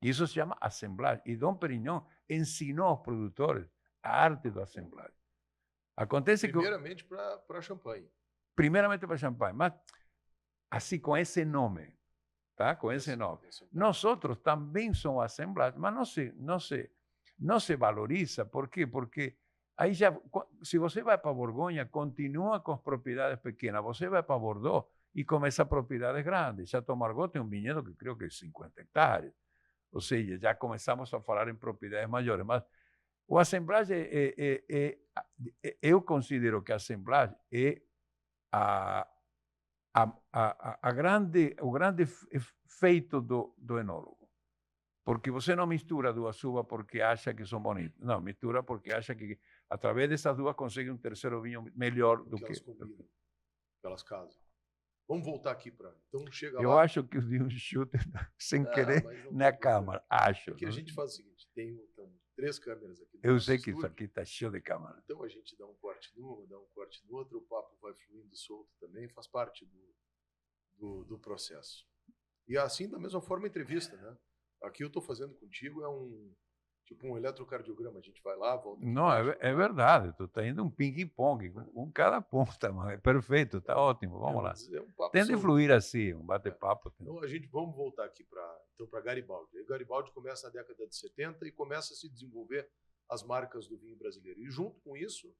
Isso se chama assemblagem. E Dom Perignon ensinou aos produtores a arte da assemblagem. Acontece primeiramente para Champagne. Primeiramente para Champagne, mas assim, com esse nome, tá? Com esse nome. Nós outros também somos assemblagens, mas não se valoriza. Por quê? Porque aí já, se você vai para Borgonha, continua com as propriedades pequenas. Você vai para Bordeaux e começa a propriedades grandes. Chateau Margaux tem um vinhedo que creio que é 50 hectares. Ou seja, já começamos a falar em propriedades maiores. Mas o assemblagem eu considero que a assemblagem é o grande feito do enólogo. Porque você não mistura 2 uvas porque acha que são bonitas. Não, mistura porque acha que através dessas 2 consegue um terceiro vinho melhor do que... Elas combinam, elas casam. Vamos voltar aqui para... Então chega eu lá... acho que eu dei um chute sem querer na câmera. Acho. Aqui a gente faz o seguinte, tem 3 câmeras aqui. Eu sei que isso aqui está cheio de câmera. Então a gente dá um corte numa, dá um corte no outro, o papo vai fluindo solto também, faz parte do processo. E assim, da mesma forma, a entrevista, né? Aqui eu estou fazendo contigo, é tipo um eletrocardiograma, a gente vai lá, volta... Não, é verdade, tu está indo um ping-pong, um cada ponta, mas é perfeito, está ótimo, vamos lá. Tem de fluir assim, um bate-papo. Então vamos voltar aqui para Garibaldi. Aí Garibaldi começa na década de 70 e começa a se desenvolver as marcas do vinho brasileiro. E junto com isso,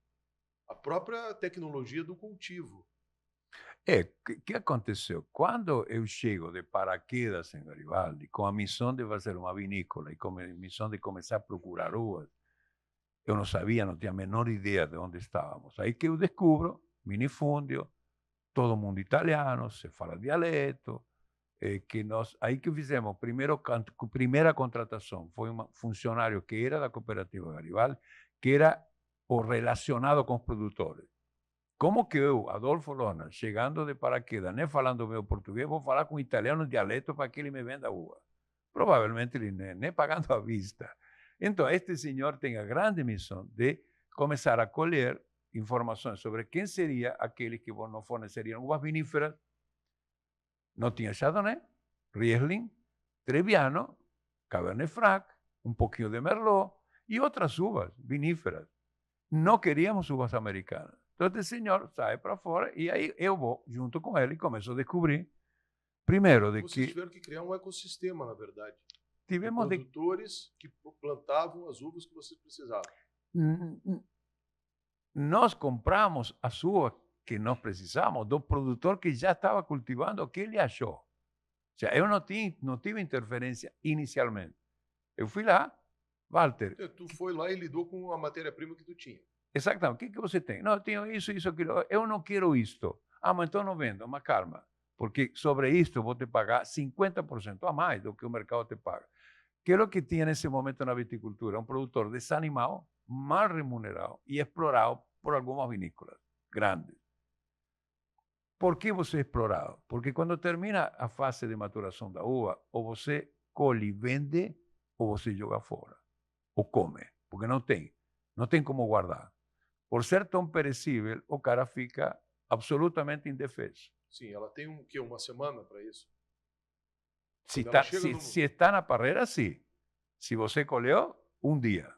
a própria tecnologia do cultivo. O que aconteceu? Quando eu chego de paraquedas em Garibaldi, com a missão de fazer uma vinícola e com a missão de começar a procurar uvas, eu não sabia, não tinha a menor ideia de onde estávamos. Aí que eu descubro, minifúndio, todo mundo italiano, se fala dialeto, Aí que fizemos, primeira contratação, foi um funcionário que era da cooperativa Garibaldi, que era o relacionado com os produtores. Como que eu, Adolfo Lona, chegando de paraquedas, nem falando meu português, vou falar com um italiano dialeto para que ele me venda uva? Provavelmente ele nem pagando à vista. Então, este senhor tem a grande missão de começar a colher informações sobre quem seria aqueles que nos forneceriam uvas viníferas. Não tinha Chardonnay, Riesling, Trebbiano, Cabernet Franc, um pouquinho de Merlot e outras uvas viníferas. Não queríamos uvas americanas. Então, este senhor sai para fora e aí eu vou junto com ele e começo a descobrir, primeiro, de Vocês que tiveram que criar um ecossistema, na verdade. tivemos de Produtores que plantavam as uvas que vocês precisavam. nós compramos as uvas que nós precisamos do produtor que já estava cultivando o que ele achou. Ou seja, eu não tive interferência inicialmente. Eu fui lá, Walter. Tu foi lá e lidou com a matéria-prima que tu tinha. Exatamente. O que você tem? Não, eu tenho isso, aquilo. Eu não quero isto. Ah, mas então não vendo. Mas calma. Porque sobre isto eu vou te pagar 50% a mais do que o mercado te paga. Que é o que tinha nesse momento na viticultura? Um produtor desanimado, mal remunerado e explorado por algumas vinícolas grandes. Por que você é explorado? Porque quando termina a fase de maturação da uva, ou você colhe e vende, ou você joga fora. Ou come, porque não tem como guardar. Por ser tão perecível, o cara fica absolutamente indefeso. Sim, ela tem uma semana para isso? Se está na parreira, sim. Se você colheu, um dia.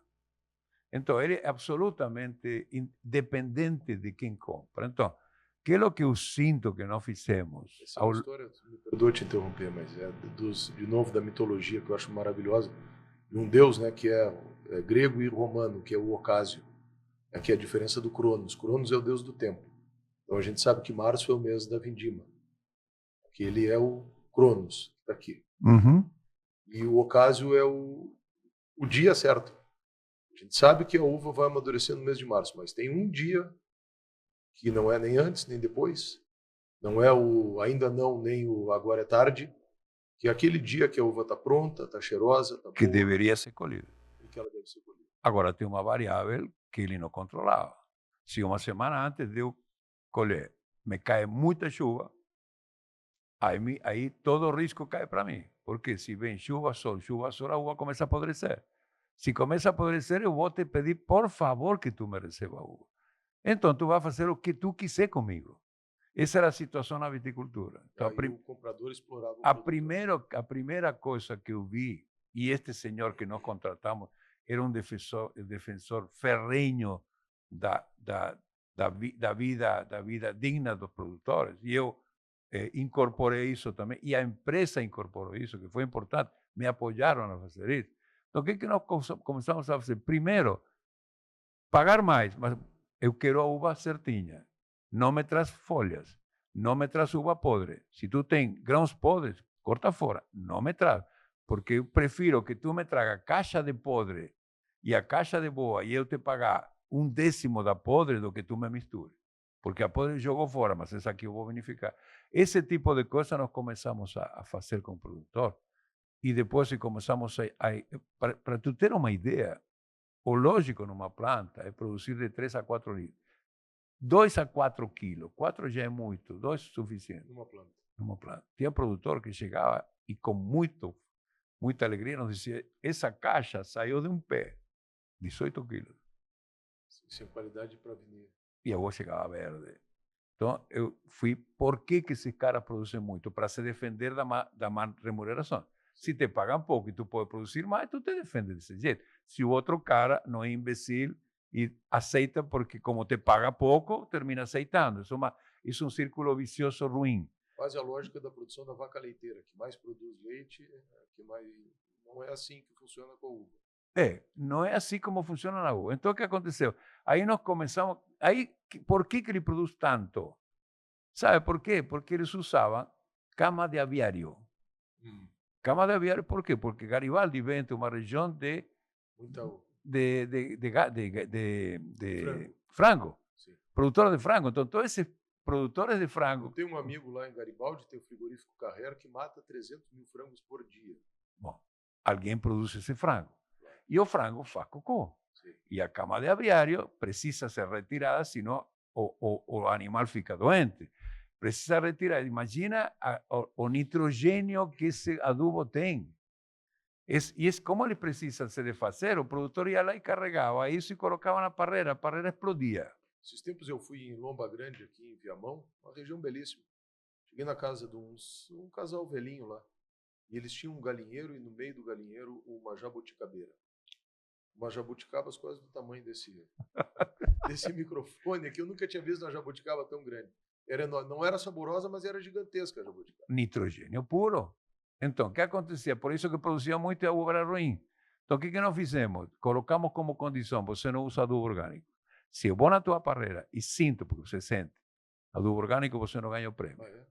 Então, ele é absolutamente independente de quem compra. Então, que é o que eu sinto que nós fizemos? Essa é uma história, me perdoa te interromper, mas é de novo da mitologia que eu acho maravilhosa, de um deus, né, que é grego e romano, que é o Ocásio. Aqui é a diferença do Cronos. Cronos é o deus do tempo. Então a gente sabe que março é o mês da vindima. Que ele é o Cronos, que está aqui. Uhum. E o Ocásio é o dia certo. A gente sabe que a uva vai amadurecer no mês de março, mas tem um dia que não é nem antes, nem depois. Não é o ainda não, nem o agora é tarde. Que é aquele dia que a uva está pronta, está cheirosa, está boa. Que deveria ser colhida. E que ela deve ser colhida. Agora, tem uma variável que ele não controlava. Se uma semana antes de eu colher me cai muita chuva, aí todo o risco cai para mim. Porque se vem chuva, sol, a uva começa a apodrecer. Se começa a apodrecer, eu vou te pedir, por favor, que tu me receba a uva. Então, tu vai fazer o que tu quiser comigo. Essa era a situação na viticultura. Então, o comprador explorava o a primeira coisa que eu vi, e este senhor que nós contratamos era um defensor ferrenho da vida digna dos produtores. E eu incorporei isso também, e a empresa incorporou isso, que foi importante, me apoiaram a fazer isso. Então, o que nós começamos a fazer? Primeiro, pagar mais, mas eu quero a uva certinha. Não me traz folhas, não me traz uva podre. Se tu tem grãos podres, corta fora, não me traz. Porque eu prefiro que tu me traga caixa de podre e a caixa de boa e eu te pagar 1/10 da podre do que tu me misture. Porque a podre jogou fora, mas essa aqui eu vou vinificar. Esse tipo de coisa nós começamos a fazer com o produtor. E depois começamos para tu ter uma ideia, o lógico numa planta é produzir de 3 a 4 litros. 2 a 4 quilos. 4 já é muito, 2 é suficiente. Numa planta. Tinha produtor que chegava e com muita alegria nos dizia, essa caixa saiu de um pé, 18 quilos. Sem qualidade para vinho. E a uva chegava verde. Então, eu fui, por que esses caras produzem muito? Para se defender da má remuneração. Se te pagam pouco e tu pode produzir mais, tu te defende desse jeito. Se o outro cara não é imbecil e aceita porque como te paga pouco, termina aceitando. Isso é um círculo vicioso ruim. Quase a lógica da produção da vaca leiteira, que mais produz leite, que mais... Não é assim que funciona com a uva. Não é assim como funciona na uva. Então, o que aconteceu? Aí nós começamos... por que ele produz tanto? Sabe por quê? Porque eles usavam cama de aviário. Cama de aviário, por quê? Porque Garibaldi vem de uma região de frango. Produtora de frango. Então, todos esses produtores de Eu frango. tenho um amigo lá em Garibaldi, tem o frigorífico Carrera, que mata 300 mil frangos por dia. Bom, alguém produz esse frango. E o frango faz cocô. Sim. E a cama de aviário precisa ser retirada, senão o animal fica doente. Precisa retirar. Imagina o nitrogênio que esse adubo tem. E como ele precisa se desfazer, o produtor ia lá e carregava isso e colocava na parreira. A parreira explodia. Esses tempos eu fui em Lomba Grande, aqui em Viamão, uma região belíssima. Cheguei na casa de um casal velhinho lá. E eles tinham um galinheiro e no meio do galinheiro uma jabuticabeira. Uma jabuticaba quase do tamanho desse microfone aqui. Eu nunca tinha visto uma jabuticaba tão grande. Não era saborosa, mas era gigantesca a jabuticaba. Nitrogênio puro. Então, o que acontecia? Por isso que produzia muito e a uva era ruim. Então, o que nós fizemos? Colocamos como condição, você não usa adubo orgânico. Se eu vou na tua parreira e sinto, porque você sente, adubo orgânico, você não ganha o prêmio. Ah, é?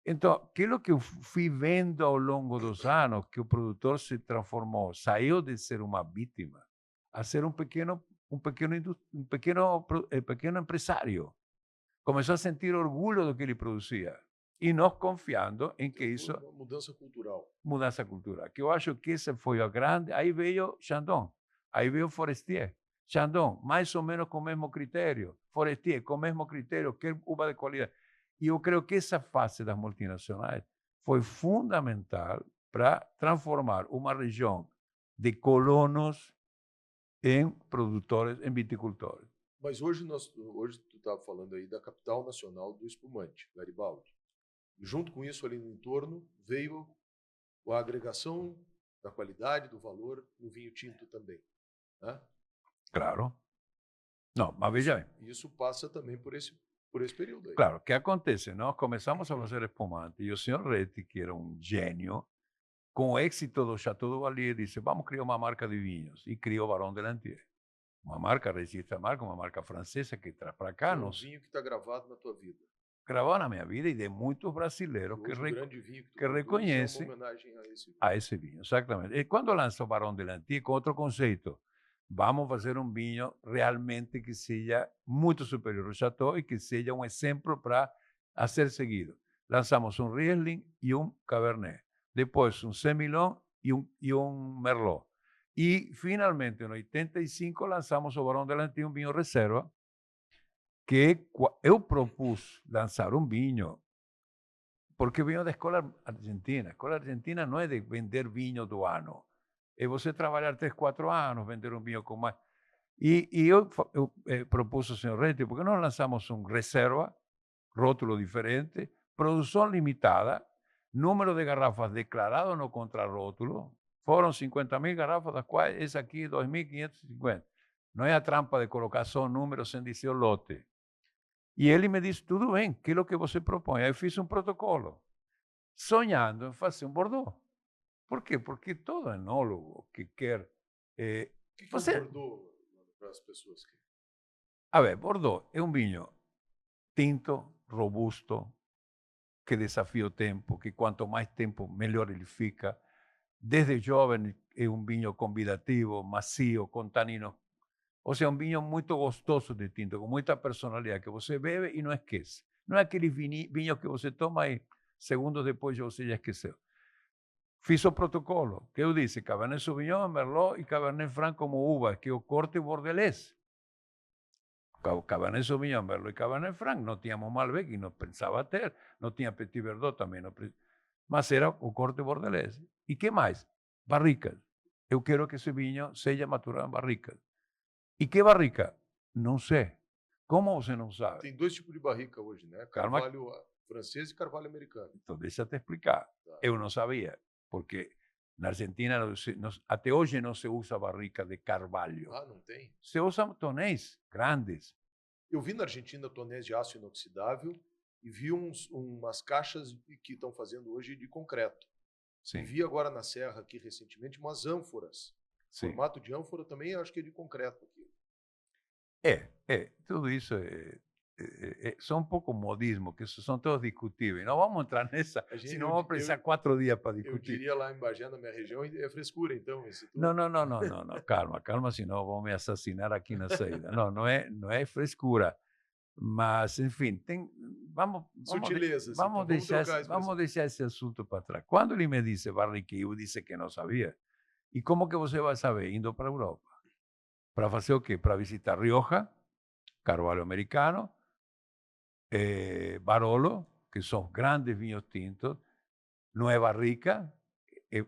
Então, aquilo que eu fui vendo ao longo dos anos, que o produtor se transformou, saiu de ser uma vítima a ser um pequeno empresário. Começou a sentir orgulho do que ele produzia. E nós confiando em que isso... Uma mudança cultural. Mudança cultural. Que eu acho que esse foi o grande... Aí veio Chandon, aí veio Forestier. Chandon, mais ou menos com o mesmo critério. Forestier, com o mesmo critério, que uva de qualidade. E eu creio que essa fase das multinacionais foi fundamental para transformar uma região de colonos em produtores, em viticultores. Mas hoje tu estava falando aí da capital nacional do espumante, Garibaldi. E junto com isso, ali no entorno, veio a agregação da qualidade, do valor no vinho tinto também. Né? Claro. Não, mas veja bem. Isso passa também por esse período aí. Claro, o que acontece? Nós começamos a fazer espumante e o senhor Reti, que era um gênio, com o êxito do Chateau do Valier, disse, vamos criar uma marca de vinhos. E criou Barão de Lantier. Uma marca, registra a marca, uma marca francesa que traz para cá. Um vinho que está gravado na tua vida. Gravado na minha vida e de muitos brasileiros que grande vinho que reconhecem uma homenagem a esse vinho. Exatamente. E quando lançou Barão de Lantier, com outro conceito, vamos fazer um vinho realmente que seja muito superior ao Chateau e que seja um exemplo para ser seguido. Lançamos um Riesling e um Cabernet. Depois um Semillon e um Merlot. E, finalmente, em 85, lançamos o Barão de Lantier, um vinho reserva, que eu propus lançar um vinho, porque venho da escola argentina. A escola argentina não é de vender vinho do ano. É você trabalhar 3, 4 anos, vender um vinho com mais. E eu propus ao senhor Reti, porque nós lançamos um reserva, rótulo diferente, produção limitada, número de garrafas declarado no contrarrótulo, foram 50.000 garrafas, das quais essa aqui 2.550. Não é a trampa de colocar só números sem dizer o lote. E ele me disse, tudo bem, que é o que você propõe? Aí eu fiz um protocolo, sonhando em fazer um Bordeaux. Por quê? Porque todo enólogo que quer... O que é um Bordeaux para as pessoas? A ver, Bordeaux é um vinho tinto, robusto, que desafia o tempo, que quanto mais tempo, melhor ele fica. Desde jovem é um vinho convidativo, macio, com taninos. Ou seja, um vinho muito gostoso de tinto, com muita personalidade, que você bebe e não esquece. Não é aquele vinho que você toma e segundos depois você já esqueceu. Fiz o protocolo, que eu disse, Cabernet Sauvignon, Merlot e Cabernet Franc como uvas, que é o corte bordelês. Cabernet Sauvignon, Merlot e Cabernet Franc, não tínhamos Malbec, e não pensava ter, não tinha Petit Verdot também, mas era o corte bordelês. E que mais? Barricas. Eu quero que esse vinho seja maturado em barricas. E que barrica? Não sei. Como você não sabe? Tem 2 tipos de barrica hoje, né? Carvalho francês e carvalho americano. Então, deixa eu te explicar. Tá. Eu não sabia, porque na Argentina até hoje não se usa barrica de carvalho. Ah, não tem? Se usa tonéis grandes. Eu vi na Argentina tonéis de aço inoxidável e vi umas caixas que estão fazendo hoje de concreto. Sim. E vi agora na Serra, aqui recentemente, umas ânforas. Sim. O formato de ânfora também acho que é de concreto aqui. Tudo isso são um pouco modismo, que são todos discutíveis. Não vamos entrar nessa, senão vamos precisar 4 dias para discutir. Eu diria lá em Bagé, na minha região, é frescura, então. Não, calma, senão vão me assassinar aqui na saída. Não é frescura. Mas, enfim, Sutilezas, então, vamos vamos trocar a expressão. deixar esse assunto para trás. Quando ele me disse barrica, eu disse que não sabia. E como que você vai saber? Indo para a Europa. Para fazer o quê? Para visitar Rioja, Carvalho americano, Barolo, que são grandes vinhos tintos, não é barrica,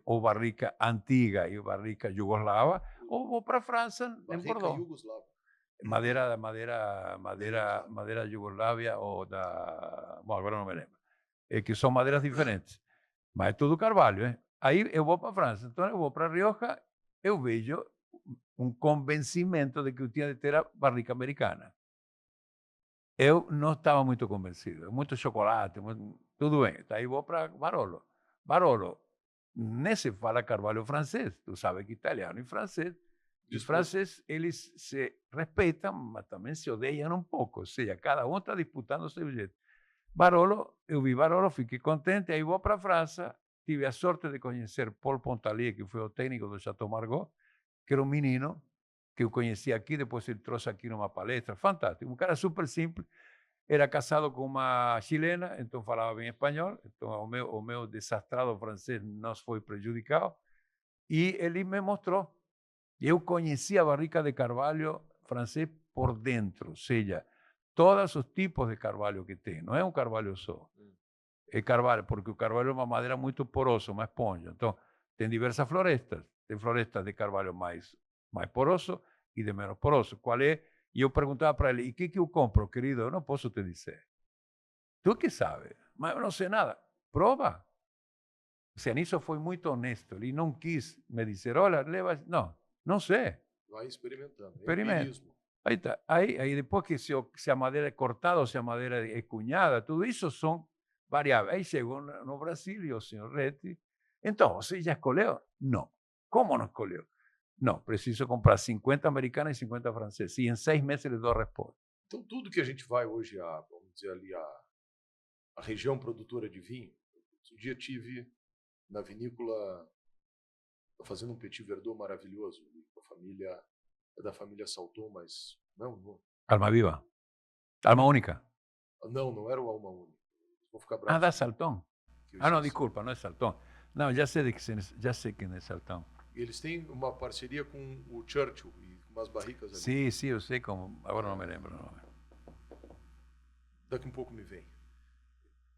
ou barrica antiga e barrica jugoslava, ou vou para a França, em Barrica Bordeaux. Yugoslava. Madeira Yugoslávia ou da. Bom, agora não me lembro. Que são madeiras diferentes. Mas é tudo carvalho, hein? Aí eu vou para a França. Então eu vou para Rioja, eu vejo um convencimento de que eu tinha de ter a barrica americana. Eu não estava muito convencido. Muito chocolate, tudo bem. Aí vou para Barolo. Barolo, nem se fala carvalho francês. Tu sabe que italiano e francês. E os franceses, eles se respeitam, mas também se odeiam um pouco. Ou seja, cada um está disputando o seu jeito. Barolo, eu vi Barolo, fiquei contente. Aí vou para a França. Tive a sorte de conhecer Paul Pontalier, que foi o técnico do Chateau Margaux, que era um menino que eu conheci aqui, depois ele trouxe aqui numa palestra. Fantástico. Um cara super simples. Era casado com uma chilena, então falava bem espanhol. Então o meu desastrado francês não foi prejudicado. E ele me mostrou. Eu conhecia a barrica de carvalho francês por dentro, ou seja, todos os tipos de carvalho que tem. Não é um carvalho só. É carvalho, porque o carvalho é uma madeira muito porosa, uma esponja. Então, tem diversas florestas. Tem florestas de carvalho mais poroso e de menos poroso. Qual é? E eu perguntava para ele, e o que eu compro, querido? Eu não posso te dizer. Tu que sabe? Mas eu não sei nada. Prova. O sea, nisso foi muito honesto. Ele não quis me dizer, olha, leva... Não sei. Vai experimentando. Experimenta. Empirismo. Aí tá. Aí depois que se a madeira é cortada ou se a madeira é cunhada, tudo isso são variáveis. Aí chegou no Brasil e o senhor Reti, então, você já escolheu? Não. Como não escolheu? Não, preciso comprar 50 americanas e 50 francesas. E em 6 meses lhe dou a resposta. Então, tudo que a gente vai hoje, vamos dizer ali, a região produtora de vinho, um dia tive na vinícola fazendo um Petit Verdot maravilhoso, com a família, é da família Salton, mas não. Alma Viva. Alma Única. Não era o Alma Única. Vou ficar bravo. Da Salton. Não, esqueci. desculpa, não é Salton. Não, já sei quem é Salton. Eles têm uma parceria com o Churchill e com umas barricas ali. Sim, eu sei como. Agora não me lembro o nome. Daqui um pouco me vem.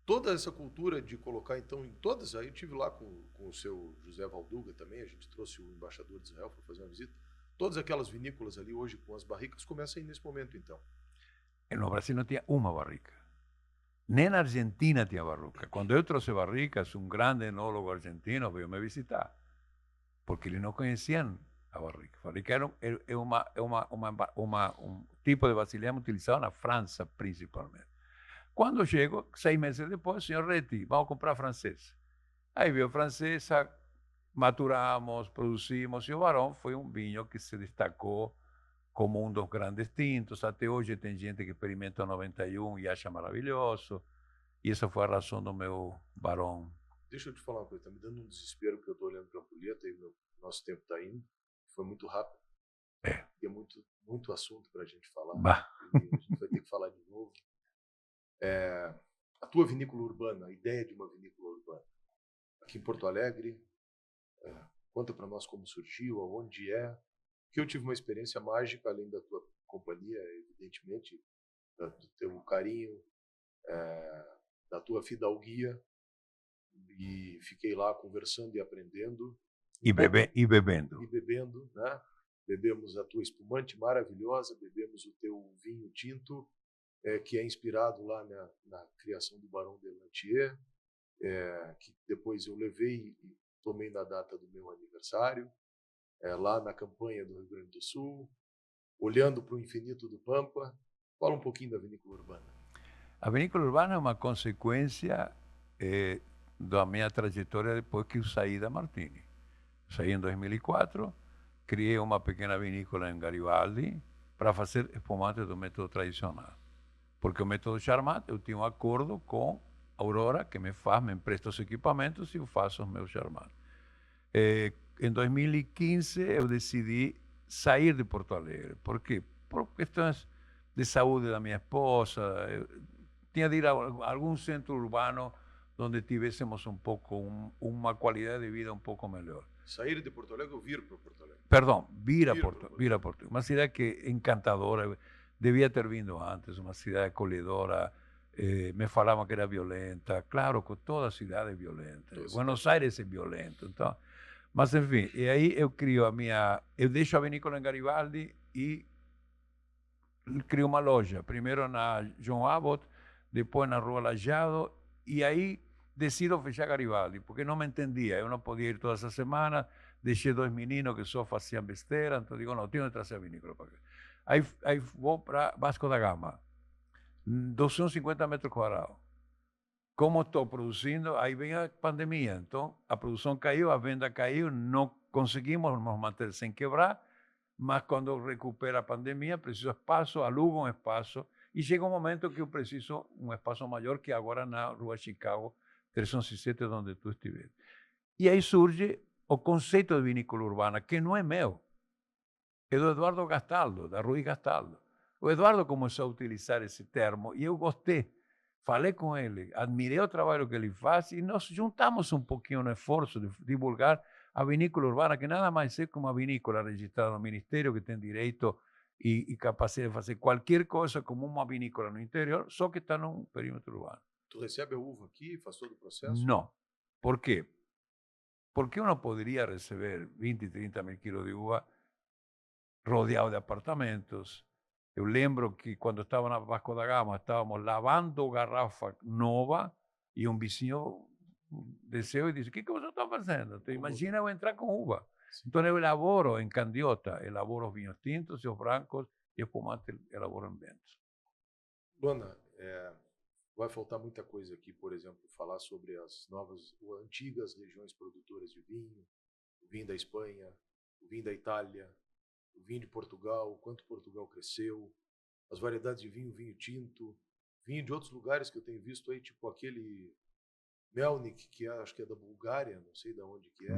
Toda essa cultura de colocar, então, em todas, aí eu estive lá com o seu José Valduga também, a gente trouxe o embaixador de Israel para fazer uma visita. Todas aquelas vinícolas ali hoje com as barricas começam aí nesse momento, então. No Brasil não tinha uma barrica. Nem na Argentina tinha barrica. Quando eu trouxe barricas, um grande enólogo argentino veio me visitar, porque eles não conheciam a barrica. A barrica é um tipo de vasilhame utilizado na França, principalmente. Quando chego, 6 meses depois, senhor Reti, vamos comprar francesa. Aí veio francesa, maturamos, produzimos, e o Barão foi um vinho que se destacou como um dos grandes tintos. Até hoje tem gente que experimenta o 91 e acha maravilhoso. E essa foi a razão do meu Barão. Deixa eu te falar uma coisa, está me dando um desespero que eu estou olhando para a ampulheta e o nosso tempo está indo. Foi muito rápido. E é muito assunto para a gente falar. A gente vai ter que falar de novo. A tua vinícola urbana, a ideia de uma vinícola urbana. Aqui em Porto Alegre, conta para nós como surgiu, aonde é. Que eu tive uma experiência mágica, além da tua companhia, evidentemente, do teu carinho, da tua fidalguia. E fiquei lá conversando e aprendendo. E bebendo. E bebendo, né? Bebemos a tua espumante maravilhosa, bebemos o teu vinho tinto, que é inspirado lá na criação do Barão de Lantier, que depois eu levei e tomei na data do meu aniversário, lá na campanha do Rio Grande do Sul, olhando para o infinito do Pampa. Fala um pouquinho da vinícola urbana. A vinícola urbana é uma consequência da minha trajetória depois que eu saí da Martini. Saí em 2004, criei uma pequena vinícola em Garibaldi para fazer espumante do método tradicional. Porque o método Charmat, eu tinha um acordo com a Aurora, que me empresta os equipamentos e eu faço os meus Charmat. Em 2015, eu decidi sair de Porto Alegre. Por quê? Por questões de saúde da minha esposa. Eu tinha de ir a algum centro urbano onde tivéssemos um pouco, uma qualidade de vida um pouco melhor. Sair de Porto Alegre ou vir para Porto Alegre? Perdão, vir a Vir Porto para Porto vir a Porto. Uma cidade que encantadora, devia ter vindo antes, uma cidade acolhedora. Me falavam que era violenta, claro, com toda a cidade é violenta. Toda Buenos Aires é violento, então. Mas enfim, e aí eu deixo a vinícola em Garibaldi e crio uma loja, primeiro na João Abbott, depois na Rua Lajado, e aí decido fechar Garibaldi, porque não me entendia, eu não podia ir toda essa semana, deixei 2 meninos que só faziam besteira, então digo, não, tenho que trazer a vinícola para cá. Aí vou para Vasco da Gama, 250 metros quadrados. Como estou produzindo, aí vem a pandemia, então a produção caiu, a venda caiu, não conseguimos nos manter sem quebrar, mas quando recupera a pandemia, preciso espaço, alugo um espaço, e chega um momento que eu preciso um espaço maior, que agora na Rua Chicago 307, onde tu estiveste. E aí surge o conceito de vinícola urbana, que não é meu, é do Eduardo Gastaldo, da Rui Gastaldo. O Eduardo começou a utilizar esse termo e eu gostei. Falei com ele, admirei o trabalho que ele faz e nós juntamos um pouquinho no esforço de divulgar a vinícola urbana, que nada mais é que uma vinícola registrada no Ministério, que tem direito e capacidade de fazer qualquer coisa como uma vinícola no interior, só que está num perímetro urbano. Tu recebe a uva aqui, faz todo o processo? Não. Por quê? Porque eu não poderia receber 20, 30 mil quilos de uva rodeado de apartamentos. Eu lembro que quando estava na Vasco da Gama, estávamos lavando garrafa nova e um vizinho desceu e disse: "O que você está fazendo? Te imagina eu entrar com uva?" Então eu elaboro em Candiota, elaboro os vinhos tintos e os brancos e espumante elaboro em Ventos. Luana, vai faltar muita coisa aqui, por exemplo, falar sobre as novas ou antigas regiões produtoras de vinho, o vinho da Espanha, o vinho da Itália, o vinho de Portugal, o quanto Portugal cresceu, as variedades de vinho, vinho tinto, vinho de outros lugares que eu tenho visto aí, tipo aquele Melnik, que acho que é da Bulgária, não sei de onde que é,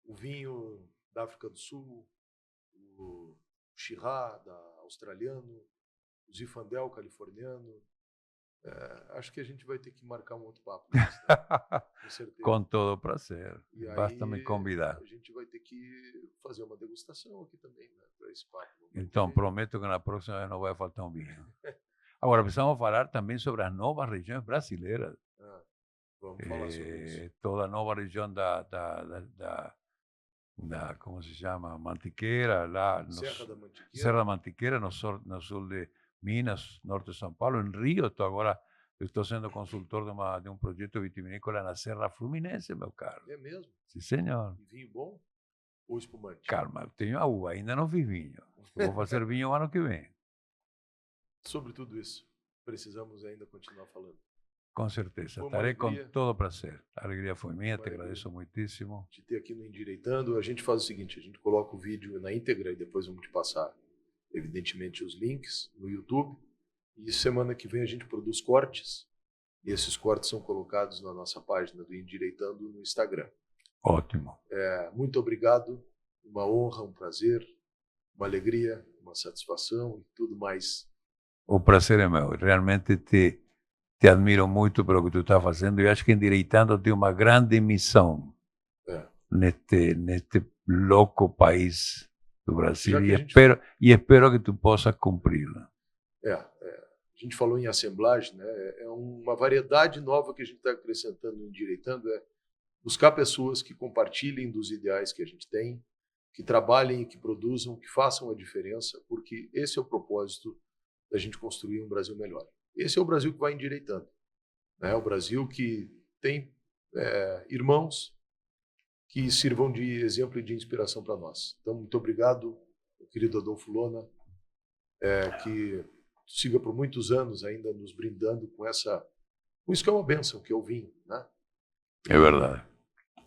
o vinho da África do Sul, o Shiraz, australiano, o Zinfandel californiano. Acho que a gente vai ter que marcar um outro papo. Né? Com certeza. Com todo prazer. E Basta aí, me convidar. a gente vai ter que fazer uma degustação aqui também, né, para esse papo. Então, prometo que na próxima vez não vai faltar um vinho. Agora, precisamos falar também sobre as novas regiões brasileiras. Vamos falar sobre isso. Toda a nova região da como se chama? Mantiqueira, lá Serra da Mantiqueira. Serra da Mantiqueira, no sul de Minas, norte de São Paulo, em Rio. Agora eu estou sendo consultor de um projeto vitivinícola na Serra Fluminense, meu caro. É mesmo? Sim, senhor. E vinho bom ou espumante? Calma, eu tenho a uva, ainda não fiz vinho. Eu vou fazer vinho o ano que vem. Sobre tudo isso, precisamos ainda continuar falando. Com certeza, Foi uma estarei com alegria. todo prazer. A alegria foi minha, te Maravilha. agradeço muitíssimo. De ter aqui no Endireitando, a gente faz o seguinte, a gente coloca o vídeo na íntegra e depois vamos te passar, evidentemente, os links no YouTube. E semana que vem a gente produz cortes e esses cortes são colocados na nossa página do Endireitando no Instagram. Ótimo. Muito obrigado, uma honra, um prazer, uma alegria, uma satisfação e tudo mais. O prazer é meu. Realmente te admiro muito pelo que tu está fazendo e acho que Endireitando tem uma grande missão neste louco país do Brasil e espero que tu possas cumpri-la. A gente falou em assemblagem, né? É uma variedade nova que a gente está acrescentando no Endireitando, buscar pessoas que compartilhem dos ideais que a gente tem, que trabalhem, que produzam, que façam a diferença, porque esse é o propósito da gente construir um Brasil melhor. Esse é o Brasil que vai endireitando. Né? O Brasil que tem irmãos que sirvam de exemplo e de inspiração para nós. Então, muito obrigado, meu querido Adolfo Lona, que siga por muitos anos ainda nos brindando com isso que é uma bênção, que é o vinho. Né? É verdade.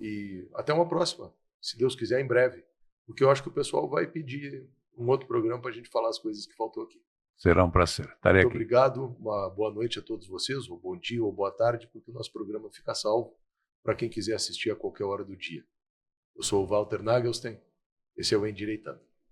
E até uma próxima, se Deus quiser, em breve. Porque eu acho que o pessoal vai pedir um outro programa para a gente falar as coisas que faltou aqui. Será um prazer. Estarei Muito aqui. obrigado, uma boa noite a todos vocês, ou bom dia ou boa tarde, porque o nosso programa fica salvo para quem quiser assistir a qualquer hora do dia. Eu sou o Walter Nagelstein, esse é o Endireitando.